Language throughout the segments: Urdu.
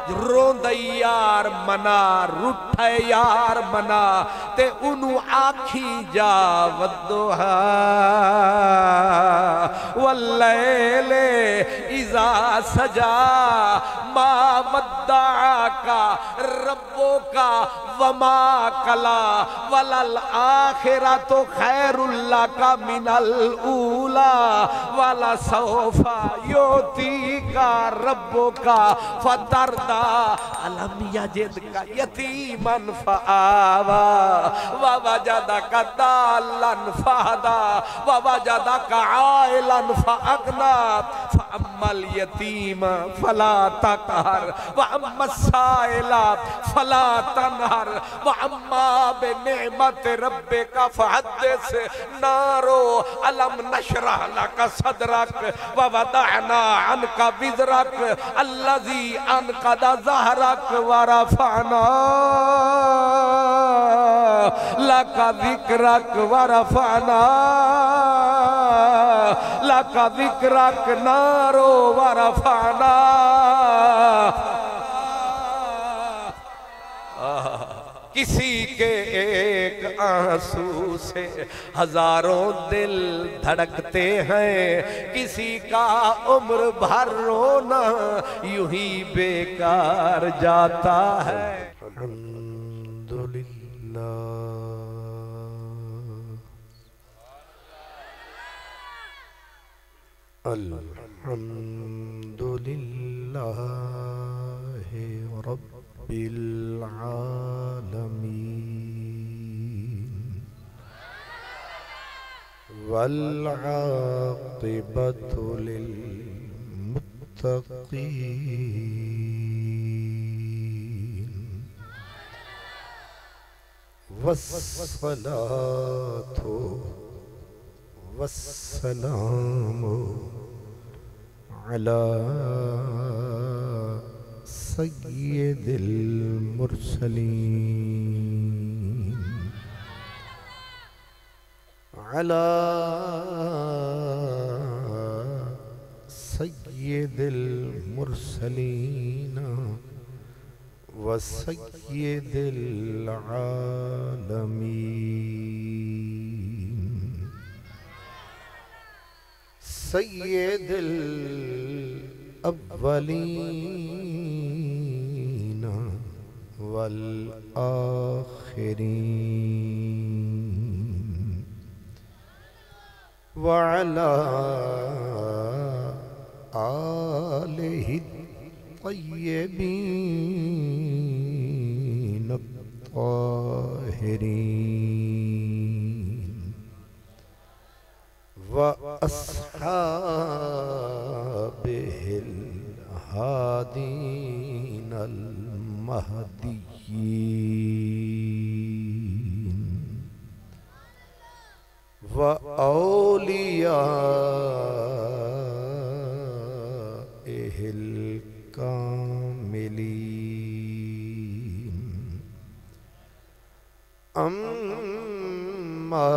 روندئی یار منا رٹھے یار منا تے انہوں آکھی جا والدوہا واللیل اذا سجا ما ودعاکا ربوکا وما کلا وللآخرۃ خیر لکا من الاولا ولسوف یعطیکا ربوکا فتردا الم یجدک یتیما فآوا ووجدک ضالا فہدا ووجدک عائلا فأغنا فأما اليتیم فلا تقہر وأما السائل فلا تنہر وأما بنعمت ربک فحدث نارو الم نشرح لک صدرک ووضعنا عنک وزرک الذی انقض ظہرک ورفعنا لک ذکرک ورفعنا لک ذکرک نارو ورفعنا کسی کے ایک آنسو سے ہزاروں دل دھڑکتے ہیں کسی کا عمر بھر رونا یوں ہی بیکار جاتا ہے الحمدللہ الحمدللہ رب العالمین والعاقبۃ للمتقین والصلاة والسلام علی سید المرسلین علی سید المرسلین وسید العالمین سید الاولین والآخرین وعلى آلہ الطیبین الطاہرین وأصحابه الهادين المهديين وأوليائه الكاملين أما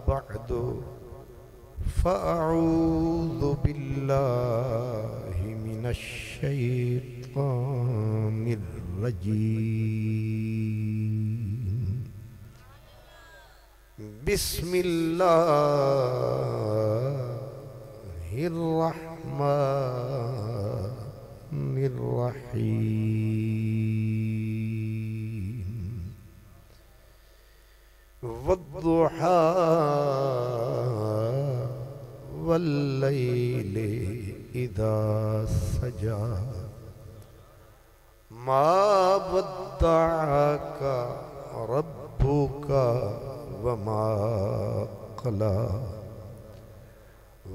بعد فأعوذ بالله من الشيطان الرجيم بسم الله الرحمن الرحيم والضحى والليل إذا سجى ما ودعك ربك وما قلى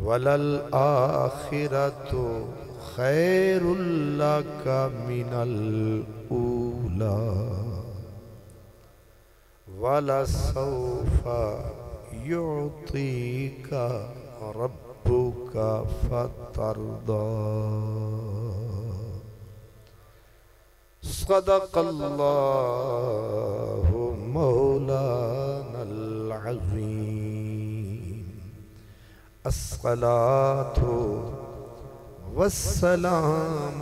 وللآخرة خير لك من الأولى ولسوف يعطيك ربك فترضى صدق الله مولانا العظيم الصلاة والسلام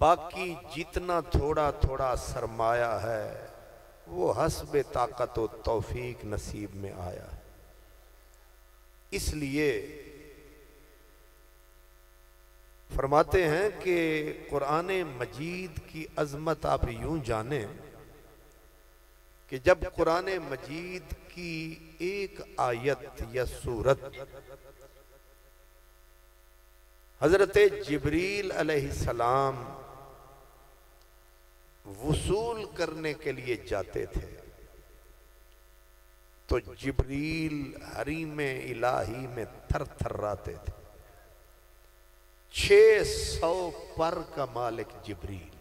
باقی جتنا تھوڑا تھوڑا سرمایہ ہے وہ حسب طاقت و توفیق نصیب میں آیا ہے۔ اس لیے فرماتے ہیں کہ قرآن مجید کی عظمت آپ یوں جانیں کہ جب قرآن مجید کی ایک آیت یا سورت حضرت جبریل علیہ السلام وصول کرنے کے لیے جاتے تھے تو جبریل حریم الہی میں تھر تھراتے تھے۔ 600 پر کا مالک جبریل،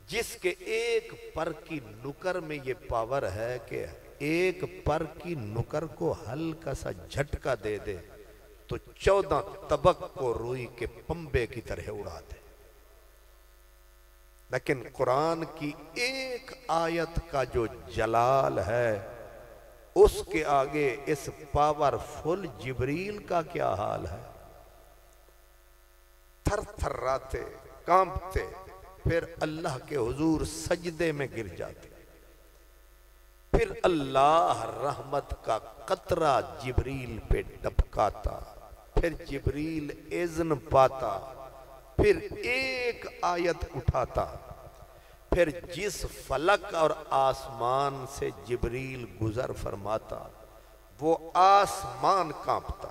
جس کے ایک پر کی نکر میں یہ پاور ہے کہ ایک پر کی نکر کو ہلکا سا جھٹکا دے دے تو 14 طبق کو روئی کے پنبے کی طرح اڑا دے۔ لیکن قرآن کی ایک آیت کا جو جلال ہے اس کے آگے اس پاورفل جبریل کا کیا حال ہے؟ تھر تھراتے، کانپتے، پھر اللہ کے حضور سجدے میں گر جاتے، پھر اللہ رحمت کا قطرہ جبریل پہ ٹپکاتا، پھر جبریل اذن پاتا، پھر ایک آیت اٹھاتا، پھر جس فلک اور آسمان سے جبریل گزر فرماتا وہ آسمان کانپتا،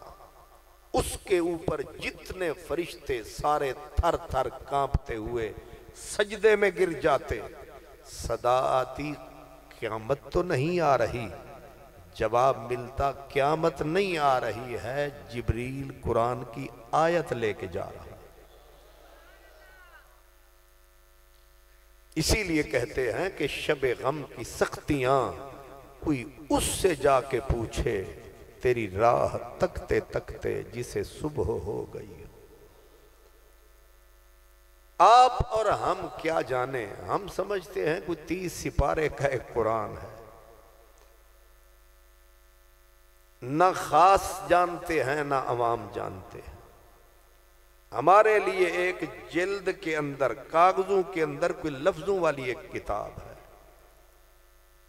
اس کے اوپر جتنے فرشتے سارے تھر تھر کانپتے ہوئے سجدے میں گر جاتے۔ صدا آتی قیامت تو نہیں آ رہی، جواب ملتا قیامت نہیں آ رہی ہے، جبریل قرآن کی آیت لے کے جا رہا۔ اسی لیے کہتے ہیں کہ شب غم کی سختیاں کوئی اس سے جا کے پوچھے، تیری راہ تکتے تکتے جسے صبح ہو گئی۔ آپ اور ہم کیا جانے، ہم سمجھتے ہیں کوئی 30 سپارے کا ایک قرآن ہے، نہ خاص جانتے ہیں نہ عوام جانتے ہیں۔ ہمارے لیے ایک جلد کے اندر، کاغذوں کے اندر کوئی لفظوں والی ایک کتاب ہے۔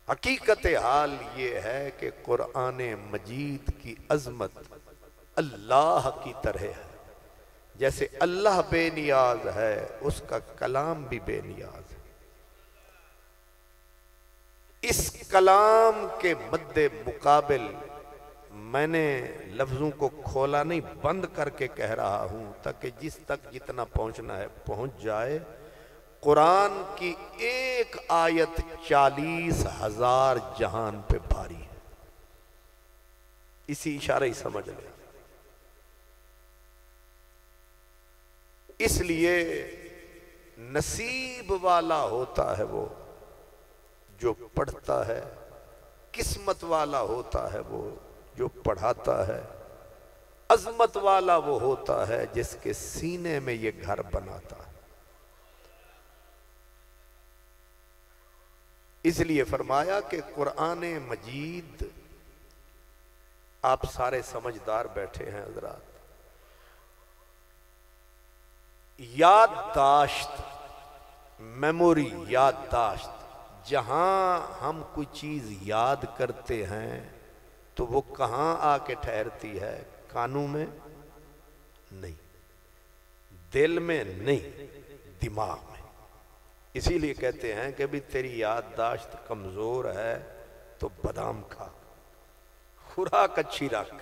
حقیقت حال یہ ہے کہ قرآن مجید کی عظمت اللہ کی طرح ہے، جیسے اللہ بے نیاز ہے اس کا کلام بھی بے نیاز ہے۔ اس کلام کے مد مقابل میں نے لفظوں کو کھولا نہیں، بند کر کے کہہ رہا ہوں تاکہ جس تک جتنا پہنچنا ہے پہنچ جائے۔ قرآن کی ایک آیت 40,000 جہان پہ بھاری ہے، اسی اشارہ ہی سمجھ لیں۔ اس لیے نصیب والا ہوتا ہے وہ جو پڑھتا ہے، قسمت والا ہوتا ہے وہ جو پڑھاتا ہے، عظمت والا وہ ہوتا ہے جس کے سینے میں یہ گھر بناتا ہے۔ اس لیے فرمایا کہ قرآن مجید، آپ سارے سمجھدار بیٹھے ہیں حضرات، یادداشت، میموری، یادداشت، جہاں ہم کوئی چیز یاد کرتے ہیں تو وہ کہاں آ کے ٹھہرتی ہے؟ کانوں میں نہیں، دل میں نہیں، دماغ میں۔ اسی لیے کہتے ہیں کہ بھی تیری یادداشت کمزور ہے تو بادام کھا، خوراک اچھی رکھ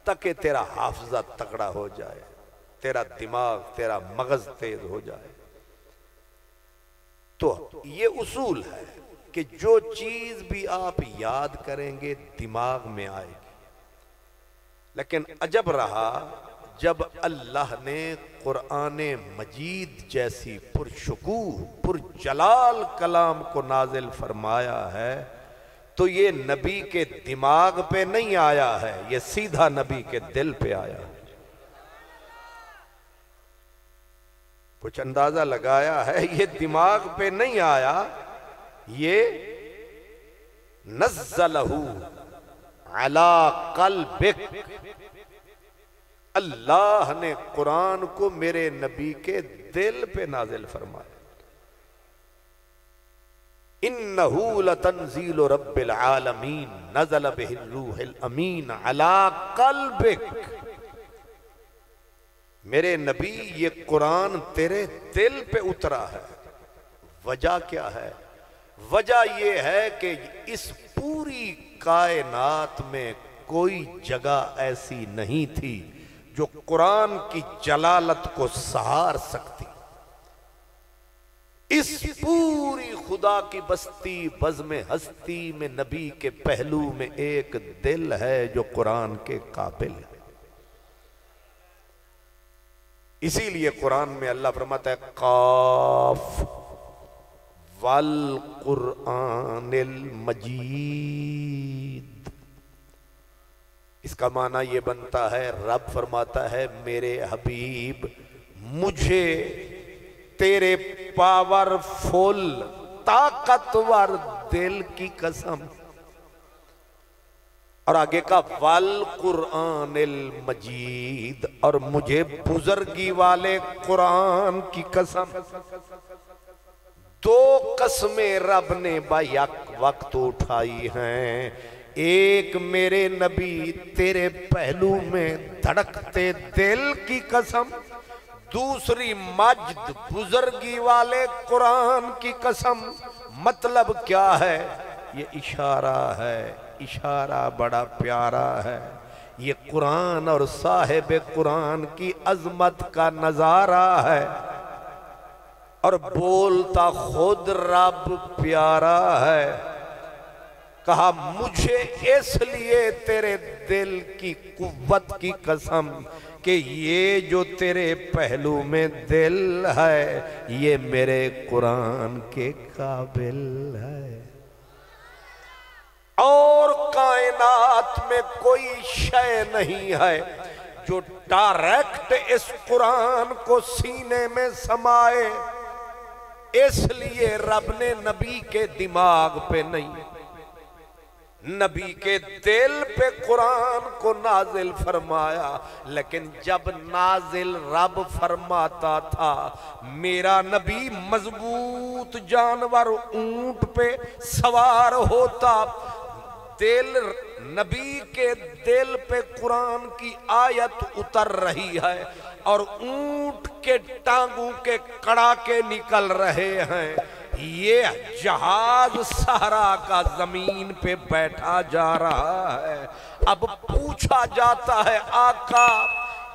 تاکہ تیرا حافظہ تگڑا ہو جائے، تیرا دماغ، تیرا مغز تیز ہو جائے۔ تو یہ اصول ہے کہ جو چیز بھی آپ یاد کریں گے دماغ میں آئے گی۔ لیکن عجب رہا جب اللہ نے قرآن مجید جیسی پرشکوہ پرجلال کلام کو نازل فرمایا ہے تو یہ نبی کے دماغ پہ نہیں آیا ہے، یہ سیدھا نبی کے دل پہ آیا ہے۔ کچھ اندازہ لگایا ہے، یہ دماغ پہ نہیں آیا، یہ نزلہ علی قلبک، اللہ نے قرآن کو میرے نبی کے دل پہ نازل فرمایا۔ انہو لتنزیل رب العالمین نزل بہ الروح الامین علی قلبک، میرے نبی یہ قرآن تیرے دل پہ اترا ہے۔ وجہ کیا ہے؟ وجہ یہ ہے کہ اس پوری کائنات میں کوئی جگہ ایسی نہیں تھی جو قرآن کی جلالت کو سہار سکتی۔ اس پوری خدا کی بستی بزم ہستی میں نبی کے پہلو میں ایک دل ہے جو قرآن کے قابل ہے۔ اسی لیے قرآن میں اللہ فرماتا ہے قاف والقرآن المجید۔ اس کا معنی یہ بنتا ہے، رب فرماتا ہے میرے حبیب مجھے تیرے پاورفل طاقتور دل کی قسم، اور آگے کا والقرآن المجید، اور مجھے بزرگی والے قرآن کی قسم۔ دو قسمیں رب نے بیک وقت اٹھائی ہیں، ایک میرے نبی تیرے پہلو میں دھڑکتے دل کی قسم، دوسری مجد بزرگی والے قرآن کی قسم۔ مطلب کیا ہے؟ یہ اشارہ ہے، اشارہ بڑا پیارا ہے۔ یہ قرآن اور صاحب قرآن کی عظمت کا نظارہ ہے، اور بولتا خود رب پیارا ہے۔ کہا مجھے اس لیے تیرے دل کی قوت کی قسم کہ یہ جو تیرے پہلو میں دل ہے یہ میرے قرآن کے قابل ہے۔ اور کائنات میں کوئی شے نہیں ہے جو ڈائریکٹ اس قرآن کو سینے میں سمائے، اس لیے رب نے نبی کے دماغ پہ نہیں، نبی کے دل پہ قرآن کو نازل فرمایا۔ لیکن جب نازل رب فرماتا تھا، میرا نبی مضبوط جانور اونٹ پہ سوار ہوتا، دل نبی کے دل پہ قرآن کی آیت اتر رہی ہے اور اونٹ کے ٹانگوں کے کڑاکے نکل رہے ہیں، یہ جہاز صحرا کا زمین پہ بیٹھا جا رہا ہے۔ اب پوچھا جاتا ہے آقا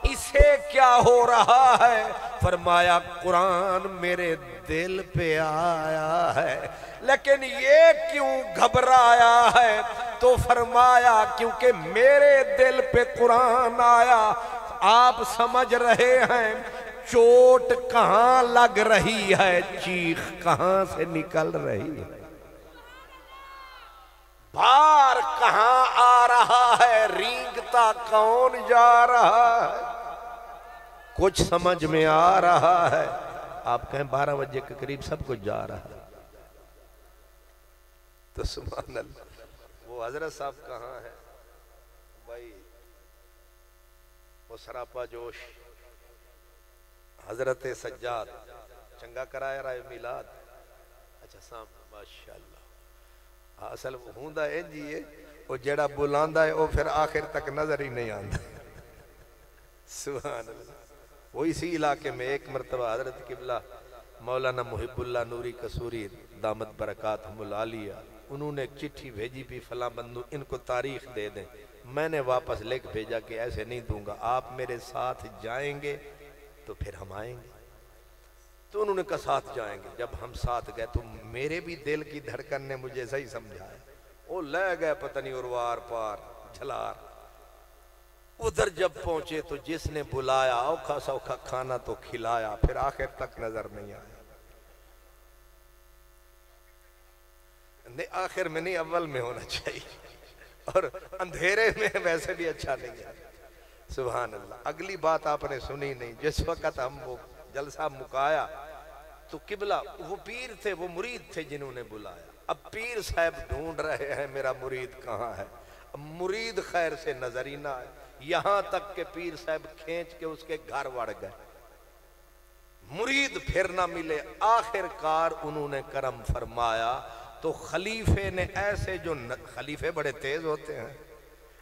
اسے کیا ہو رہا ہے؟ فرمایا قرآن میرے دل پہ آیا ہے، لیکن یہ کیوں گھبرایا ہے؟ تو فرمایا کیونکہ میرے دل پہ قرآن آیا۔ آپ سمجھ رہے ہیں چوٹ کہاں لگ رہی ہے، چیخ کہاں سے نکل رہی ہے، بھار کہاں آ رہا ہے، رینگتا کون جا رہا ہے؟ کچھ سمجھ میں آ رہا ہے؟ آپ کہیں 12 بجے کے قریب سب کچھ جا رہا ہے تو سبحان اللہ۔ وہ حضرت صاحب کہاں ہے بھائی؟ وہ سراپا جوش حضرت سجاد چنگا کرایا رہا ہے میلاد۔ اچھا سامنے ماشاءاللہ اصل ہوندہ ہے جی، وہ جڑا بلاندہ ہے وہ پھر آخر تک نظر ہی نہیں آندہ۔ سبحان اللہ۔ وہ اسی علاقے میں ایک مرتبہ حضرت قبلہ مولانا محب اللہ نوری قصوری دامت برکاتہم العالیہ، انہوں نے ایک چٹھی بھیجی بھی فلاں بندو ان کو تاریخ دے دیں۔ میں نے واپس لکھ بھیجا کہ ایسے نہیں دوں گا، آپ میرے ساتھ جائیں گے تو پھر ہم آئیں گے۔ تو انہوں نے کہا ساتھ جائیں گے۔ جب ہم ساتھ گئے تو میرے بھی دل کی دھڑکن نے مجھے صحیح سمجھایا، وہ لے گئے پتہ نہیں اروار پار جھلار۔ ادھر جب پہنچے تو جس نے بلایا اوکھا سوکھا کھانا تو کھلایا، پھر آخر تک نظر نہیں آیا۔ آخر میں نہیں، اول میں ہونا چاہیے، اور اندھیرے میں ویسے بھی اچھا نہیں ہے۔ سبحان اللہ۔ اگلی بات آپ نے سنی نہیں، جس وقت ہم وہ جلسہ مکایا تو قبلہ وہ پیر تھے، وہ مرید تھے جنہوں نے بلایا۔ اب پیر صاحب ڈھونڈ رہے ہیں میرا مرید کہاں ہے، اب مرید خیر سے نظر ہی نہ آئے۔ یہاں تک کہ پیر صاحب کھینچ کے اس کے گھر وڑ گئے، مرید پھر نہ ملے۔ آخر کار انہوں نے کرم فرمایا تو خلیفے نے ایسے، جو خلیفے بڑے تیز ہوتے ہیں،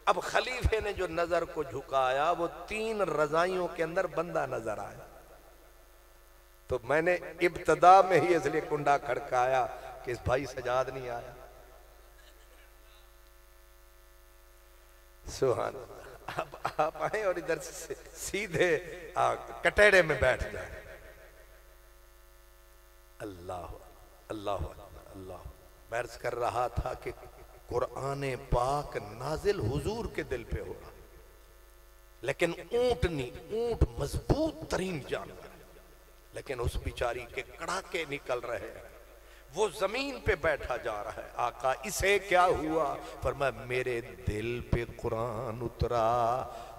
اب خلیفے نے جو نظر کو جھکایا وہ 3 رضائیوں کے اندر بندہ نظر آیا۔ تو میں نے ابتدا میں ہی اس لیے کنڈا کھڑکایا کہ اس بھائی سجاد نہیں آیا۔ سبحان اللہ۔ اب آپ آئیں اور ادھر سے سیدھے کٹیڑے میں بیٹھ جائیں۔ اللہ اللہ اللہ۔ میں عرض کر رہا تھا کہ قرآن پاک نازل حضور کے دل پہ ہو رہا، لیکن اونٹ مضبوط ترین جانور، لیکن اس بیچاری کے کڑاکے نکل رہے ہیں، وہ زمین پہ بیٹھا جا رہا ہے۔ آقا اسے کیا ہوا؟ فرمایا میرے دل پہ قرآن اترا۔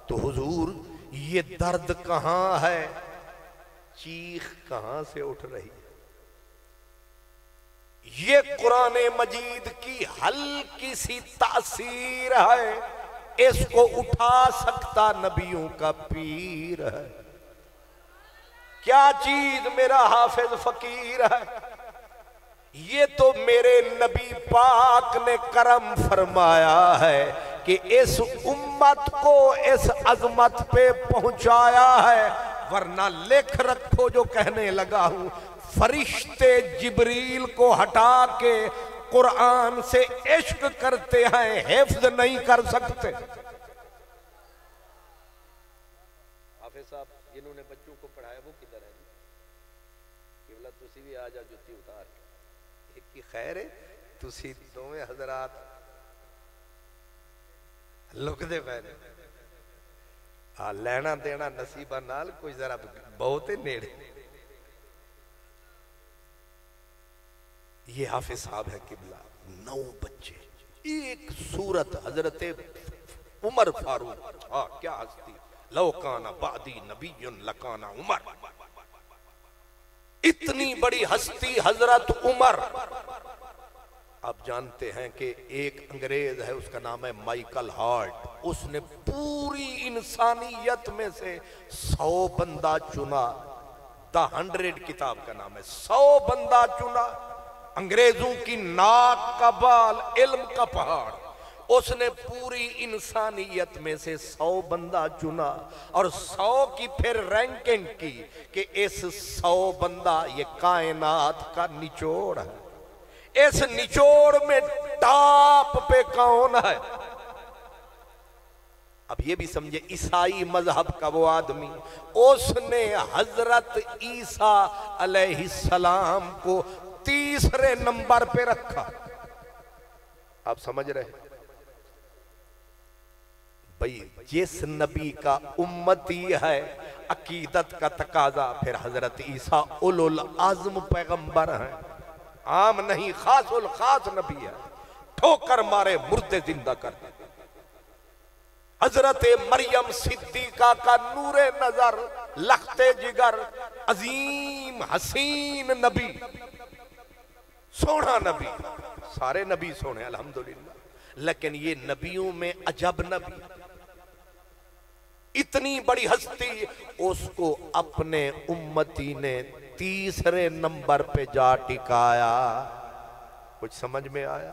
تو حضور یہ درد کہاں ہے؟ چیخ کہاں سے اٹھ رہی ہے؟ یہ قرآن مجید کی ہلکی سی تاثیر ہے، اس کو اٹھا سکتا نبیوں کا پیر ہے۔ کیا چیز میرا حافظ فقیر ہے؟ یہ تو میرے نبی پاک نے کرم فرمایا ہے کہ اس امت کو اس عظمت پہ پہنچایا ہے، ورنہ لکھ رکھو جو کہنے لگا ہوں، فرشتے جبریل کو ہٹا کے قرآن سے عشق کرتے ہیں، حفظ نہیں کر سکتے۔ حافظ صاحب جنہوں نے بچوں کو پڑھایا وہ کدھر ہے؟ قبلہ تسی بھی آجا جتی اتار کے ایک کی خیر ہے، تسی دوویں حضرات لک دے پہنے لینا دینا نصیبہ نال کوئی ذرا بہت نیڑے۔ یہ حافظ صاحب ہے قبلہ، 9 بچے، ایک سورت حضرت عمر فاروق، کیا ہستی، لو کان بعدی نبی لکان عمر، اتنی بڑی ہستی حضرت عمر۔ آپ جانتے ہیں کہ ایک انگریز ہے، اس کا نام ہے مائیکل ہارٹ، اس نے پوری انسانیت میں سے 100 بندہ چنا، دا 100 کتاب کا نام ہے، 100 بندہ چنا، انگریزوں کی ناک کا بال، علم کا پہاڑ، اس نے پوری انسانیت میں سے 100 بندہ چنا، اور 100 کی پھر رینکنگ کی کہ اس 100 بندہ یہ کائنات کا نچوڑ ہے، اس نچوڑ میں ٹاپ پہ کون ہے؟ اب یہ بھی سمجھے عیسائی مذہب کا وہ آدمی، اس نے حضرت عیسیٰ علیہ السلام کو 3 نمبر پہ رکھا۔ آپ سمجھ رہے بھئی، جس نبی کا امتی ہے عقیدت کا تقاضا، پھر حضرت عیسیٰ اولو العزم پیغمبر ہیں، عام نہیں، خاص الخاص نبی ہے، ٹھوکر مارے مردے زندہ کر دے۔ حضرت مریم صدیقہ کا نور نظر، لخت جگر، عظیم حسین نبی، سونا نبی، سارے نبی سونے الحمدللہ، لیکن یہ نبیوں میں عجب نبی، اتنی بڑی ہستی، اس کو اپنے امتی نے 3 نمبر پہ جا ٹکایا۔ کچھ سمجھ میں آیا؟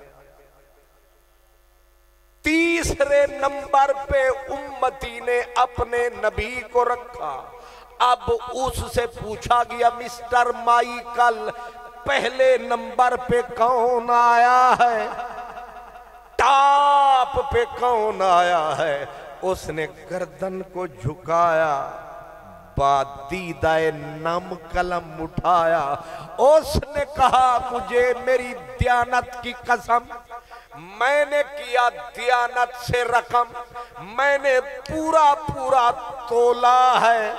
3 نمبر پہ امتی نے اپنے نبی کو رکھا۔ اب اس سے پوچھا گیا، مسٹر مائیکل پہلے نمبر پہ کون آیا ہے؟ ٹاپ پہ کون آیا ہے؟ اس نے گردن کو جھکایا، دیدہ نم قلم اٹھایا، اس نے کہا مجھے میری دیانت کی قسم، میں نے کیا دیانت سے رقم، میں نے پورا تولا ہے،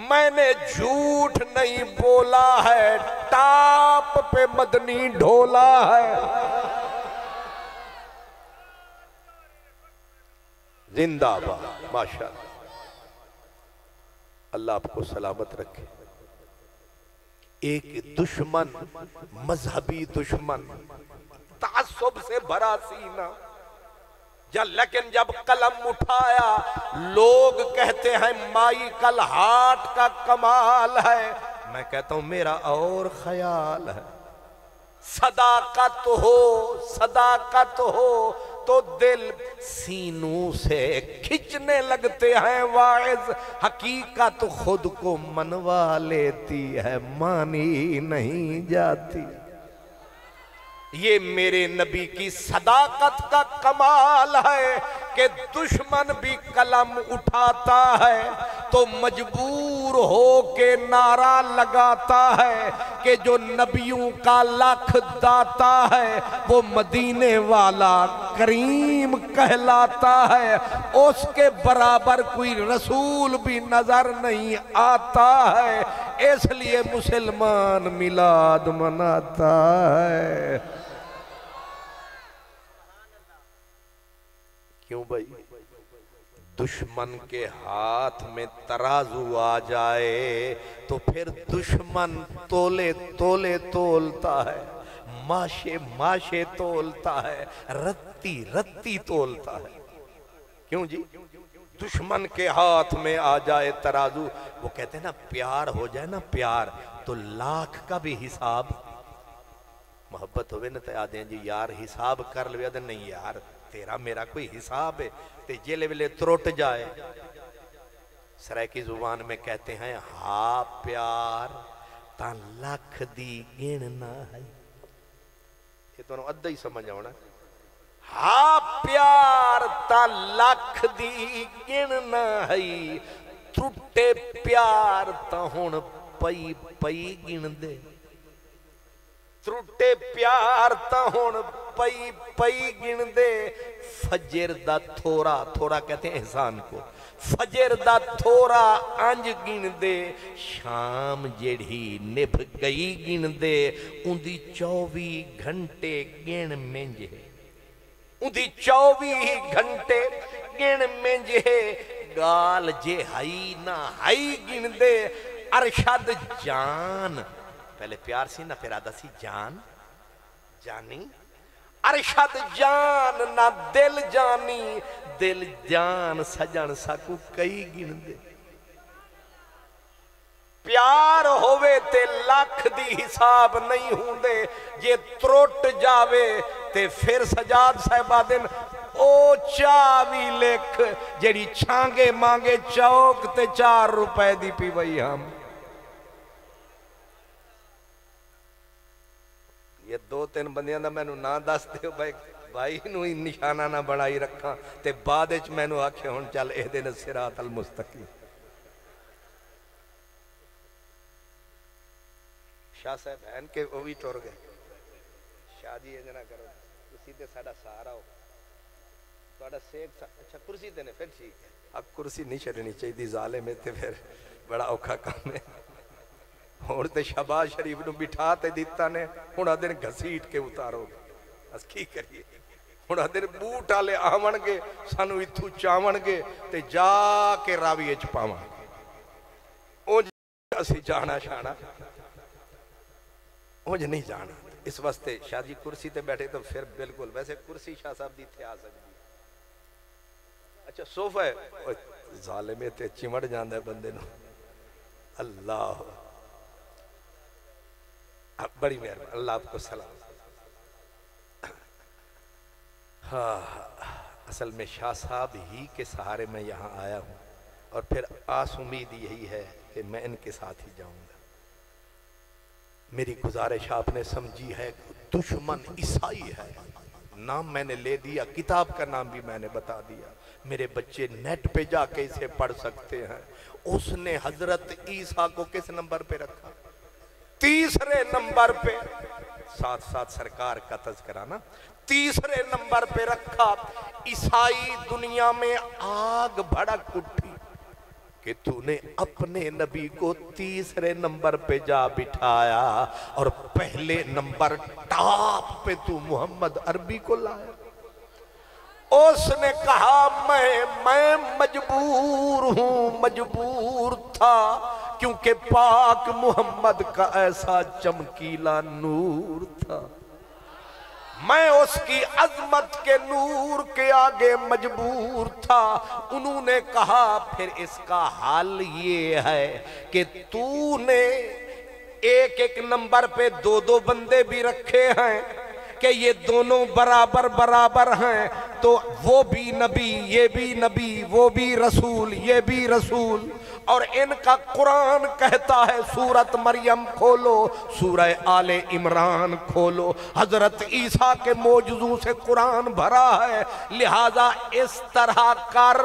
میں نے جھوٹ نہیں بولا ہے، ٹاپ پہ مدنی ڈھولا ہے۔ زندہ باد، ماشاءاللہ، اللہ آپ کو سلامت رکھے۔ ایک دشمن، مذہبی دشمن، تعصب سے بھرا سینہ، لیکن جب قلم اٹھایا لوگ کہتے ہیں مائی کل ہاتھ کا کمال ہے، میں کہتا ہوں میرا اور خیال ہے۔ صداقت ہو تو دل سینوں سے کھچنے لگتے ہیں واعظ، حقیقت خود کو منوا لیتی ہے مانی نہیں جاتی۔ یہ میرے نبی کی صداقت کا کمال ہے کہ دشمن بھی قلم اٹھاتا ہے تو مجبور ہو کے نعرہ لگاتا ہے کہ جو نبیوں کا لاکھ داتا ہے وہ مدینے والا کریم کہلاتا ہے، اس کے برابر کوئی رسول بھی نظر نہیں آتا ہے، اس لیے مسلمان میلاد مناتا ہے۔ کیوں بھائی؟ دشمن کے ہاتھ میں ترازو آ جائے تو پھر دشمن تولے تولتا ہے، ماشے تولتا ہے، رتی تولتا ہے۔ کیوں جی؟ دشمن کے ہاتھ میں آ جائے ترازو، وہ کہتے ہیں نا پیار ہو جائے نا پیار تو لاکھ کا بھی حساب، محبت ہوئے نا تو آدھیں جی یار حساب کر لیا دیں، نہیں یار تیرا میرا کوئی حساب ہے، تے جیلے ویلے تروٹ جائے۔ سرائکی زبان میں کہتے ہیں ہاں پیار تا لکھ دی گننا ہے، یہ تو ادھا ہی سمجھ آؤنا، ہاں پیار تا لکھ دی گننا ہے، ترٹے پیار تا ہون پئی گن دے، ترٹے پیار تا ہون پئی گن دے، فجر دا تھوڑا کہتے ہیں احسان کو، فجر دا تھوڑا انج گن دے، شام جیڑھی نبھ گئی گن دے، اندھی 24 گھنٹے گن منجے، اندھی 24 گھنٹے گن منجے، گال جے ہائی نہ ہائی گن دے، ارشد جان، پہلے پیار سی نہ پھر آدھا سی جانی، ارشد جان نہ دل جانی، دل جان سجن ساکو کئی گن دے، پیار ہوئے تے لاکھ دی حساب نہیں ہوں دے، یہ تروٹ جاوے تے پھر سجاد صاحبہ دن او چاوی لکھ جیڑی چھانگے مانگے چوک تے 4 روپے دی پی وئی ہم۔ یہ 2-3 بندیاں دا میں نو نہ دس دے بھائی نو ہی نشانہ نہ بڑھائی رکھاں تے بعد اچ میں نو آکھے ہون چل اہدنا الصراط المستقیم۔ شاہ صاحب بہن کے وہ بھی ٹور گئے، شاہ جی یہ نہ کرو کسی تے ساڑا سہارا ہو، توڑا سیک اچھا کرسی تے نے پھر ٹھیک ہے، اب کرسی نہیں چھڑنی چاہیے دی ظالم تے پھر بڑا اوکھا کام ہے، اور تے شہباز شریف نو بٹھا تے دیتا نے ہونہ دن گھسیٹ کے اتارو گے، اس کی کریے ہونہ دن بوٹ آلے آمنگے سانو اتھو چاونگے تے جا کے راوی اچ پاونگے، اونج اسی جانا شانا اونج نہیں جانا، اس واسطے شاہ جی کرسی تے بیٹھے تو پھر بالکل ویسے کرسی شاہ صاحب دی تھے آ سکتی، اچھا صوفہ ہے ظالمے تے چمڑ جاندہ ہے بندے نو، اللہ بڑی مہربان، اللہ آپ کو سلام۔ اصل میں شاہ صاحب ہی کے سہارے میں یہاں آیا ہوں اور پھر آس امید یہی ہے کہ میں ان کے ساتھ ہی جاؤں گا۔ میری گزارش آپ نے سمجھی ہے، دشمن عیسائی ہے، نام میں نے لے دیا، کتاب کا نام بھی میں نے بتا دیا، میرے بچے نیٹ پہ جا کے اسے پڑھ سکتے ہیں۔ اس نے حضرت عیسیٰ کو کس نمبر پہ رکھا؟ 3 نمبر پہ، ساتھ سرکار کا تذکرہ نا، 3 نمبر پہ رکھا۔ عیسائی دنیا میں آگ بھڑک اٹھی کہ تو نے اپنے نبی کو 3 نمبر پہ جا بٹھایا اور پہلے نمبر ٹاپ پہ تو محمد عربی کو لایا۔ اس نے کہا میں مجبور ہوں، مجبور تھا کیونکہ پاک محمد کا ایسا چمکیلا نور تھا۔ میں اس کی عظمت کے نور کے آگے مجبور تھا۔ انہوں نے کہا پھر اس کا حال یہ ہے کہ تو نے ایک ایک نمبر پہ دو دو بندے بھی رکھے ہیں کہ یہ دونوں برابر برابر ہیں، تو وہ بھی نبی، یہ بھی نبی، وہ بھی رسول، یہ بھی رسول، اور ان کا قرآن کہتا ہے سورت مریم کھولو، سورہ آل عمران کھولو، حضرت عیسیٰ کے معجزوں سے قرآن بھرا ہے، لہذا اس طرح کر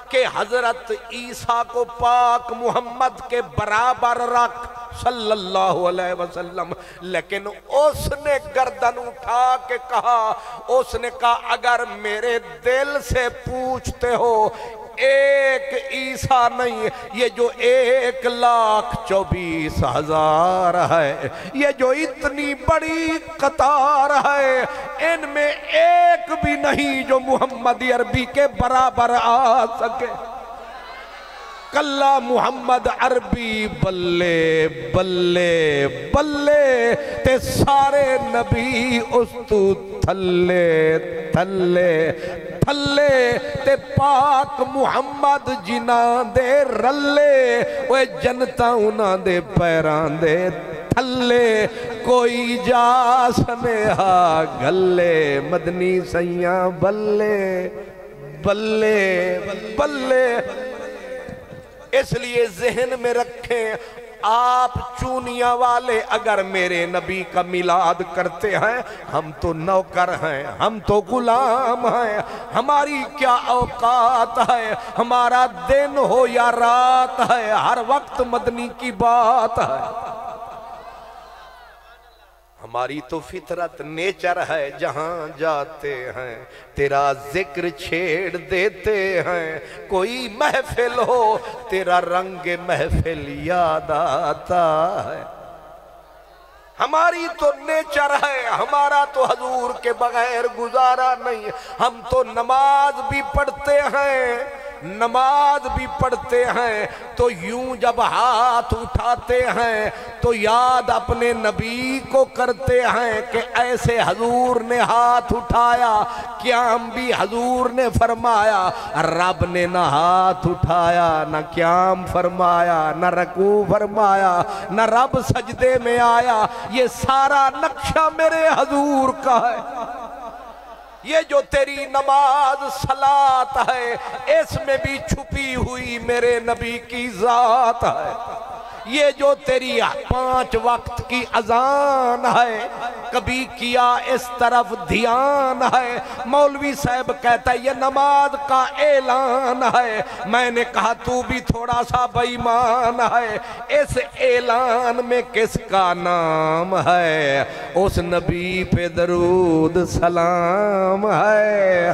کہ حضرت عیسیٰ کو پاک محمد کے برابر رکھ صلی اللہ علیہ وسلم۔ لیکن اس نے گردن اٹھا کے کہا، اس نے کہا اگر میرے دل سے پوچھتے ہو ایک عیسیٰ نہیں، یہ جو 1,24,000 ہے، یہ جو اتنی بڑی قطار ہے، ان میں ایک بھی نہیں جو محمد عربی کے برابر آ سکے۔ کلا محمد عربی بلے بلے بلے تے سارے نبی اس تو تھلے تھلے تھلے تے پاک محمد جنان دے رلے، وہ جنتا انہاں دے پیران دے تھلے، کوئی جا سنہا گلے مدنی سیاں بلے بلے بلے۔ اس لیے ذہن میں رکھیں، آپ چونیاں والے اگر میرے نبی کا میلاد کرتے ہیں، ہم تو نوکر ہیں، ہم تو غلام ہیں، ہماری کیا اوقات ہے، ہمارا دن ہو یا رات ہے، ہر وقت مدنی کی بات ہے۔ ہماری تو فطرت نیچر ہے، جہاں جاتے ہیں تیرا ذکر چھیڑ دیتے ہیں، کوئی محفل ہو تیرا رنگ محفل یاد آتا ہے۔ ہماری تو نیچر ہے، ہمارا تو حضور کے بغیر گزارا نہیں۔ ہم تو نماز بھی پڑھتے ہیں، نماز بھی پڑھتے ہیں تو یوں جب ہاتھ اٹھاتے ہیں تو یاد اپنے نبی کو کرتے ہیں کہ ایسے حضور نے ہاتھ اٹھایا، قیام بھی حضور نے فرمایا، رب نے نہ ہاتھ اٹھایا نہ قیام فرمایا نہ رکوع فرمایا نہ رب سجدے میں آیا، یہ سارا نقشہ میرے حضور کا ہے۔ یہ جو تیری نماز صلاۃ ہے، اس میں بھی چھپی ہوئی میرے نبی کی ذات ہے۔ یہ جو تیری 5 وقت کی اذان ہے، کبھی کیا اس طرف دھیان ہے۔ مولوی صاحب کہتا ہے یہ نماز کا اعلان ہے، میں نے کہا تو بھی تھوڑا سا بے ایمان ہے، اس اعلان میں کس کا نام ہے؟ اس نبی پہ درود سلام ہے۔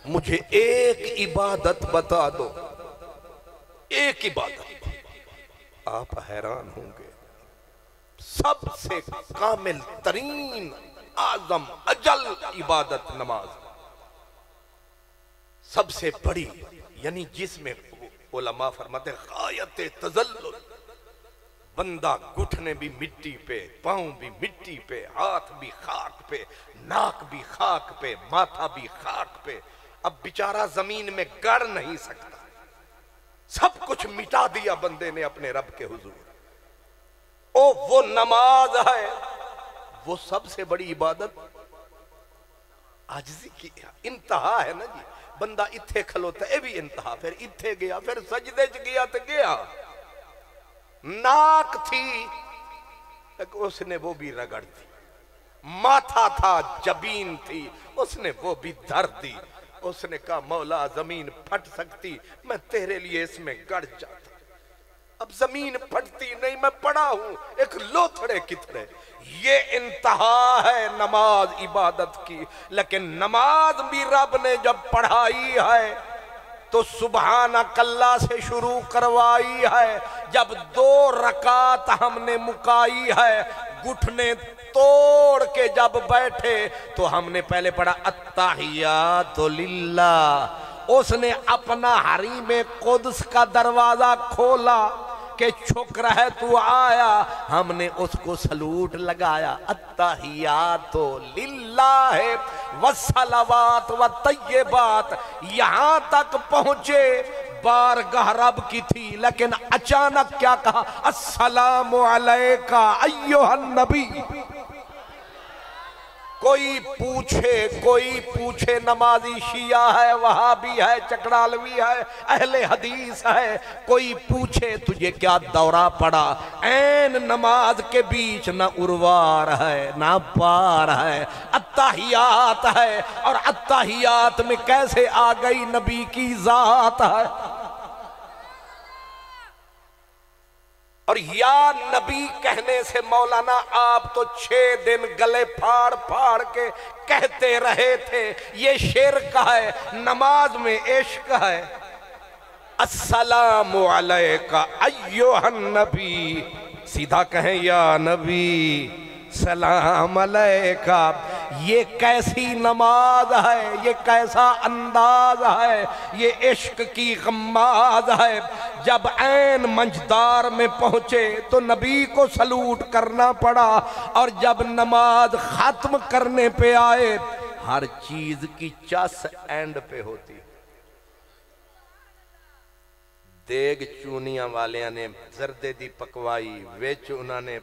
مجھے ایک عبادت بتا دو، ایک عبادت، آپ حیران ہوں گے، سب سے کامل ترین اعظم اجل عبادت نماز، سب سے بڑی، یعنی جس میں علماء فرماتے ہیں غایت تذلل، بندہ گھٹنے بھی مٹی پہ، پاؤں بھی مٹی پہ، ہاتھ بھی خاک پہ، ناک بھی خاک پہ، ماتھا بھی خاک پہ، اب بیچارہ زمین میں گڑ نہیں سکتا، سب کچھ مٹا دیا بندے نے اپنے رب کے حضور۔ وہ نماز ہے، وہ سب سے بڑی عبادت، عاجزی کی انتہا ہے نا جی، بندہ اتھے کھلوتا ہے، بھی انتہا، پھر اتھے گیا، پھر سجدے چ گیا تو گیا، ناک تھی اس نے وہ بھی رگڑ دی، ماتھا تھا جبین تھی اس نے وہ بھی دھر دی، اس نے کہا مولا زمین پھٹ سکتی میں تیرے لیے اس میں گڑ جاتا، اب زمین پھٹتی نہیں میں پڑا ہوں ایک لوتھڑے کتنے۔ یہ انتہا ہے نماز عبادت کی، لیکن نماز بھی رب نے جب پڑھائی ہے تو سبحانک اللہ سے شروع کروائی ہے، جب 2 رکعت ہم نے مکائی ہے، گھٹنے توڑ کے جب بیٹھے تو ہم نے پہلے پڑھا التحیات للہ، اس نے اپنا حریم قدس کا دروازہ کھولا کہ شکر ہے تو آیا، ہم نے اس کو سلوٹ لگایا، التحیات للہ والصلوات والطیبات، یہاں تک پہنچے بارگاہ رب کی تھی، لیکن اچانک کیا کہا؟ السلام علیکہ ایھا النبی۔ کوئی پوچھے نمازی شیعہ ہے، وہابی ہے، چکڑالوی ہے، اہل حدیث ہے، کوئی پوچھے تجھے کیا دورہ پڑا، عین نماز کے بیچ نہ اروار ہے نہ پار ہے، التحیات ہے، اور التحیات میں کیسے آ گئی نبی کی ذات ہے، اور یا نبی کہنے سے مولانا آپ تو 6 دن گلے پھاڑ پھاڑ کے کہتے رہے تھے، یہ شرک ہے، نماز میں عشق ہے۔ السلام علیکہ ایھا النبی، سیدھا کہیں یا نبی سلام علیکہ۔ یہ کیسی نماز ہے، یہ کیسا انداز ہے، یہ عشق کی غماز ہے۔ جب عین منجدار میں پہنچے تو نبی کو سلوٹ کرنا پڑا، اور جب نماز ختم کرنے پہ آئے، ہر چیز کی چس اینڈ پہ ہوتی۔ دیگ چونیاں والیاں نے زردے دی پکوائی، ویچ انہوں نے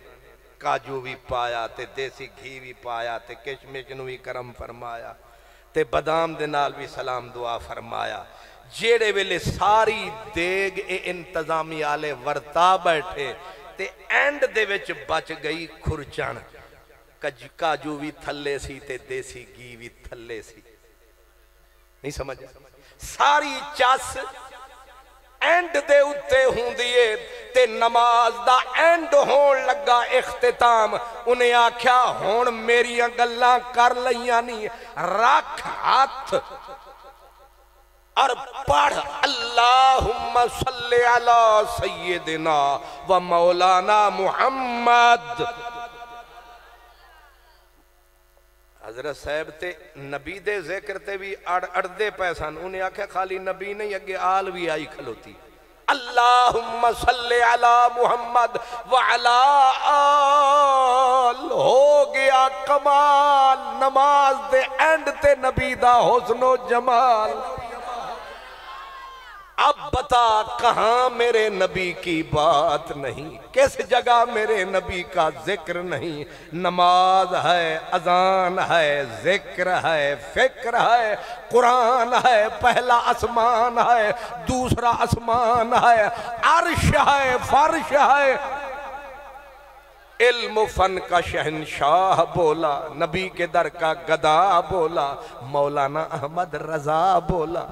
کاجو بھی پایا تے دیسی گھی بھی پایا تے کشمش نو بھی کرم فرمایا تے بادام دے نال بھی سلام دعا فرمایا۔ جیڑے ویلے ساری دیگ انتظامی آلے ورتا بیٹھے تے اینڈ دے وچ بچ گئی کھرچن، کاجو بھی تھلے سی تے دیسی گھی بھی تھلے سی، نہیں سمجھ؟ ساری چاس اینڈ دے اتے ہوں دیئے تے نماز دا اینڈ ہون لگا اختتام، انہیں آکھیا ہون میری گلاں کر لیاں نہیں، رکھ ہاتھ اور پڑھ اللہم صلی علی سیدنا و مولانا محمد۔ حضرت صاحب تے نبی دے ذکر تے بھی اڑ دے پیسان، انہیں آکھے خالی نبی نہیں اگے آل بھی آئی کھلوتی، اللہم صلی علی محمد وعلا آل، ہو گیا کمال، نماز دے اینڈ تے نبی دا حسن و جمال۔ اب بتا کہاں میرے نبی کی بات نہیں، کس جگہ میرے نبی کا ذکر نہیں؟ نماز ہے، اذان ہے، ذکر ہے، فکر ہے، قرآن ہے، پہلا آسمان ہے، دوسرا آسمان ہے، عرش ہے، فرش ہے۔ علم و فن کا شہنشاہ بولا، نبی کے در کا گدا بولا، مولانا احمد رضا بولا۔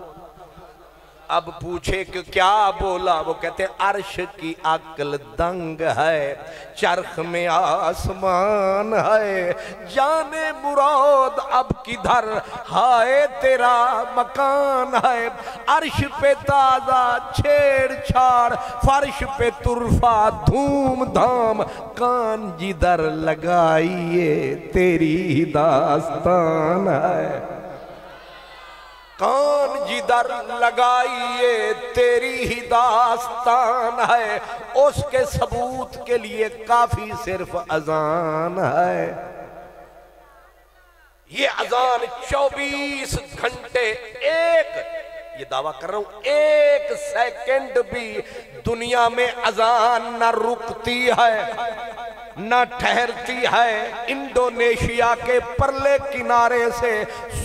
اب پوچھے کہ کیا بولا؟ وہ کہتے عرش کی عقل دنگ ہے، چرخ میں آسمان ہے، جانے مراد اب کدھر ہائے تیرا مکان ہے، عرش پہ تازہ چھیڑ چھاڑ، فرش پہ طرفہ دھوم دھام، کان جدھر لگائیے تیری داستان ہے، کان جدھر لگائیے تیری ہی داستان ہے، اس کے ثبوت کے لیے کافی صرف اذان ہے۔ یہ اذان 24 گھنٹے، یہ دعویٰ کر رہا ہوں، 1 سیکنڈ بھی دنیا میں اذان نہ رکتی ہے نہ ٹھہرتی ہے۔ انڈونیشیا کے پرلے کنارے سے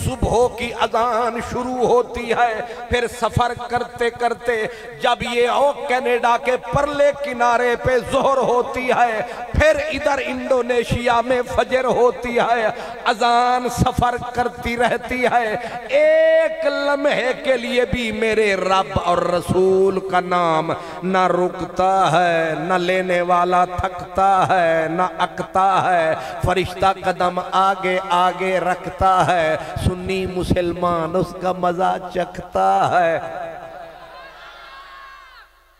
صبح کی اذان شروع ہوتی ہے، پھر سفر کرتے کرتے جب یہ کینیڈا کے پرلے کنارے پہ ظہر ہوتی ہے، پھر ادھر انڈونیشیا میں فجر ہوتی ہے، اذان سفر کرتی رہتی ہے۔ ایک لمحے کے لیے بھی میرے رب اور رسول کا نام نہ رکتا ہے، نہ لینے والا تھکتا ہے نہ اکتا ہے، فرشتہ قدم آگے آگے رکھتا ہے، سنی مسلمان اس کا مزہ چکھتا ہے۔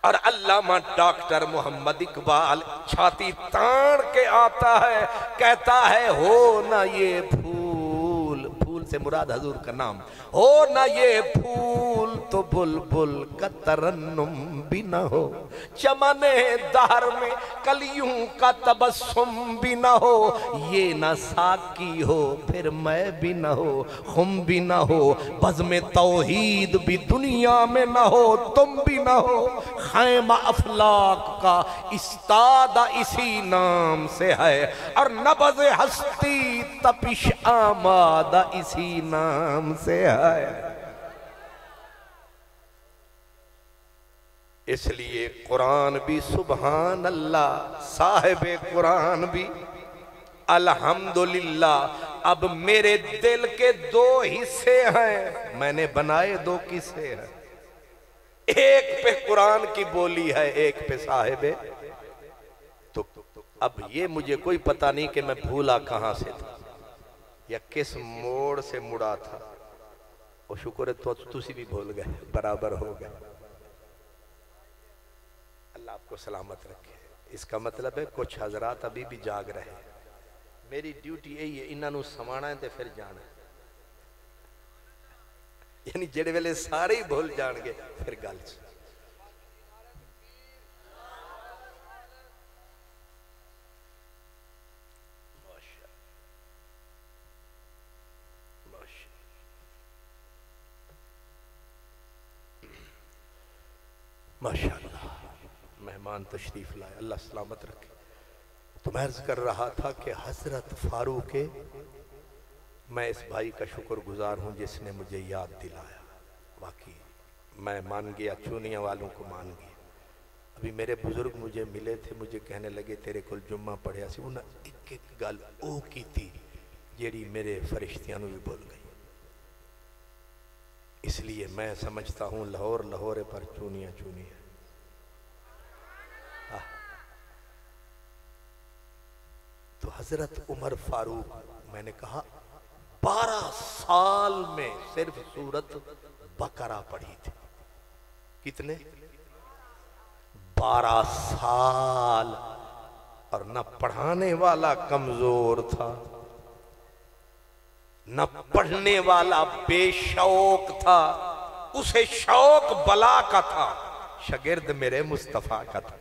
اور علامہ ڈاکٹر محمد اقبال چھاتی تاڑ کے آتا ہے، کہتا ہے ہو نہ یہ پھول، پھول سے مراد حضور کا نام، ہو نہ یہ پھول تو بلبل کا ترنم بھی نہ ہو، چمن دہر میں کلیوں کا تبسم بھی نہ ہو، یہ نہ ساکی ہو پھر میں بھی نہ ہو، خم بھی نہ ہو، بزم توحید بھی دنیا میں نہ ہو، تم بھی نہ ہو، خیمہ افلاک کا استادہ اسی نام سے ہے، اور نبض ہستی تپش آمادہ اسی نام سے ہے۔ اس لیے قرآن بھی سبحان اللہ، صاحب قرآن بھی الحمدللہ۔ اب میرے دل کے دو حصے ہیں، میں نے بنائے دو قصے ہیں، ایک پہ قرآن کی بولی ہے، ایک پہ صاحب۔ تو اب یہ مجھے کوئی پتہ نہیں کہ میں بھولا کہاں سے تھا یا کس موڑ سے مڑا تھا، وہ شکر ہے تو تسی بھی بھول گئے، برابر ہو گئے۔ اللہ آپ کو سلامت رکھے۔ اس کا مطلب ہے کچھ حضرات ابھی بھی جاگ رہے ہیں، میری ڈیوٹی یہی ہے انہاں نو سمانا ہے تے پھر جانا ہے، یعنی جڑے ویلے سارے ہی بھول جان گے پھر گل سے۔ ماشاءاللہ مہمان تشریف لائے، اللہ سلامت رکھے۔ تو میں عرض کر رہا تھا کہ حضرت فاروق، میں اس بھائی کا شکر گزار ہوں جس نے مجھے یاد دلایا، واقعی میں مان گیا، چونیاں والوں کو مان گیا۔ ابھی میرے بزرگ مجھے ملے تھے، مجھے کہنے لگے تیرے کل جمعہ پڑھیا سی، انہاں ایک ایک گل او کی تھی جیڑی میرے فرشتیاں نو بھی بول گئی۔ اس لیے میں سمجھتا ہوں لاہور لاہورے پر چونیاں چونیاں۔ تو حضرت عمر فاروق، میں نے کہا 12 سال میں صرف سورت بقرہ پڑھی تھی۔ کتنے؟ 12 سال، اور نہ پڑھانے والا کمزور تھا، نہ پڑھنے والا بے شوق تھا، اسے شوق بلا کا تھا، شاگرد میرے مصطفیٰ کا تھا۔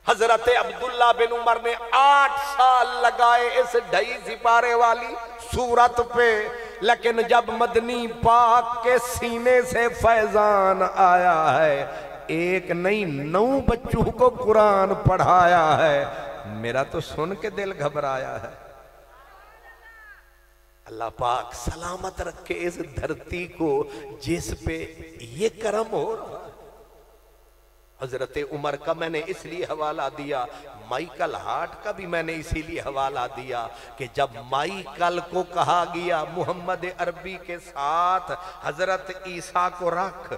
حضرت عبداللہ بن عمر نے 8 سال لگائے اس 2.5 سپارے والی سورت پہ، لیکن جب مدنی پاک کے سینے سے فیضان آیا ہے، 1 نہیں 9 بچوں کو قرآن پڑھایا ہے، میرا تو سن کے دل گھبرایا ہے۔ اللہ پاک سلامت رکھے اس دھرتی کو جس پہ یہ کرم ہو رہا ہے۔ حضرت عمر کا میں نے اس لیے حوالہ دیا، مائیکل ہارٹ کا بھی میں نے اسی لیے حوالہ دیا کہ جب مائیکل کو کہا گیا محمد عربی کے ساتھ حضرت عیسیٰ کو رکھ،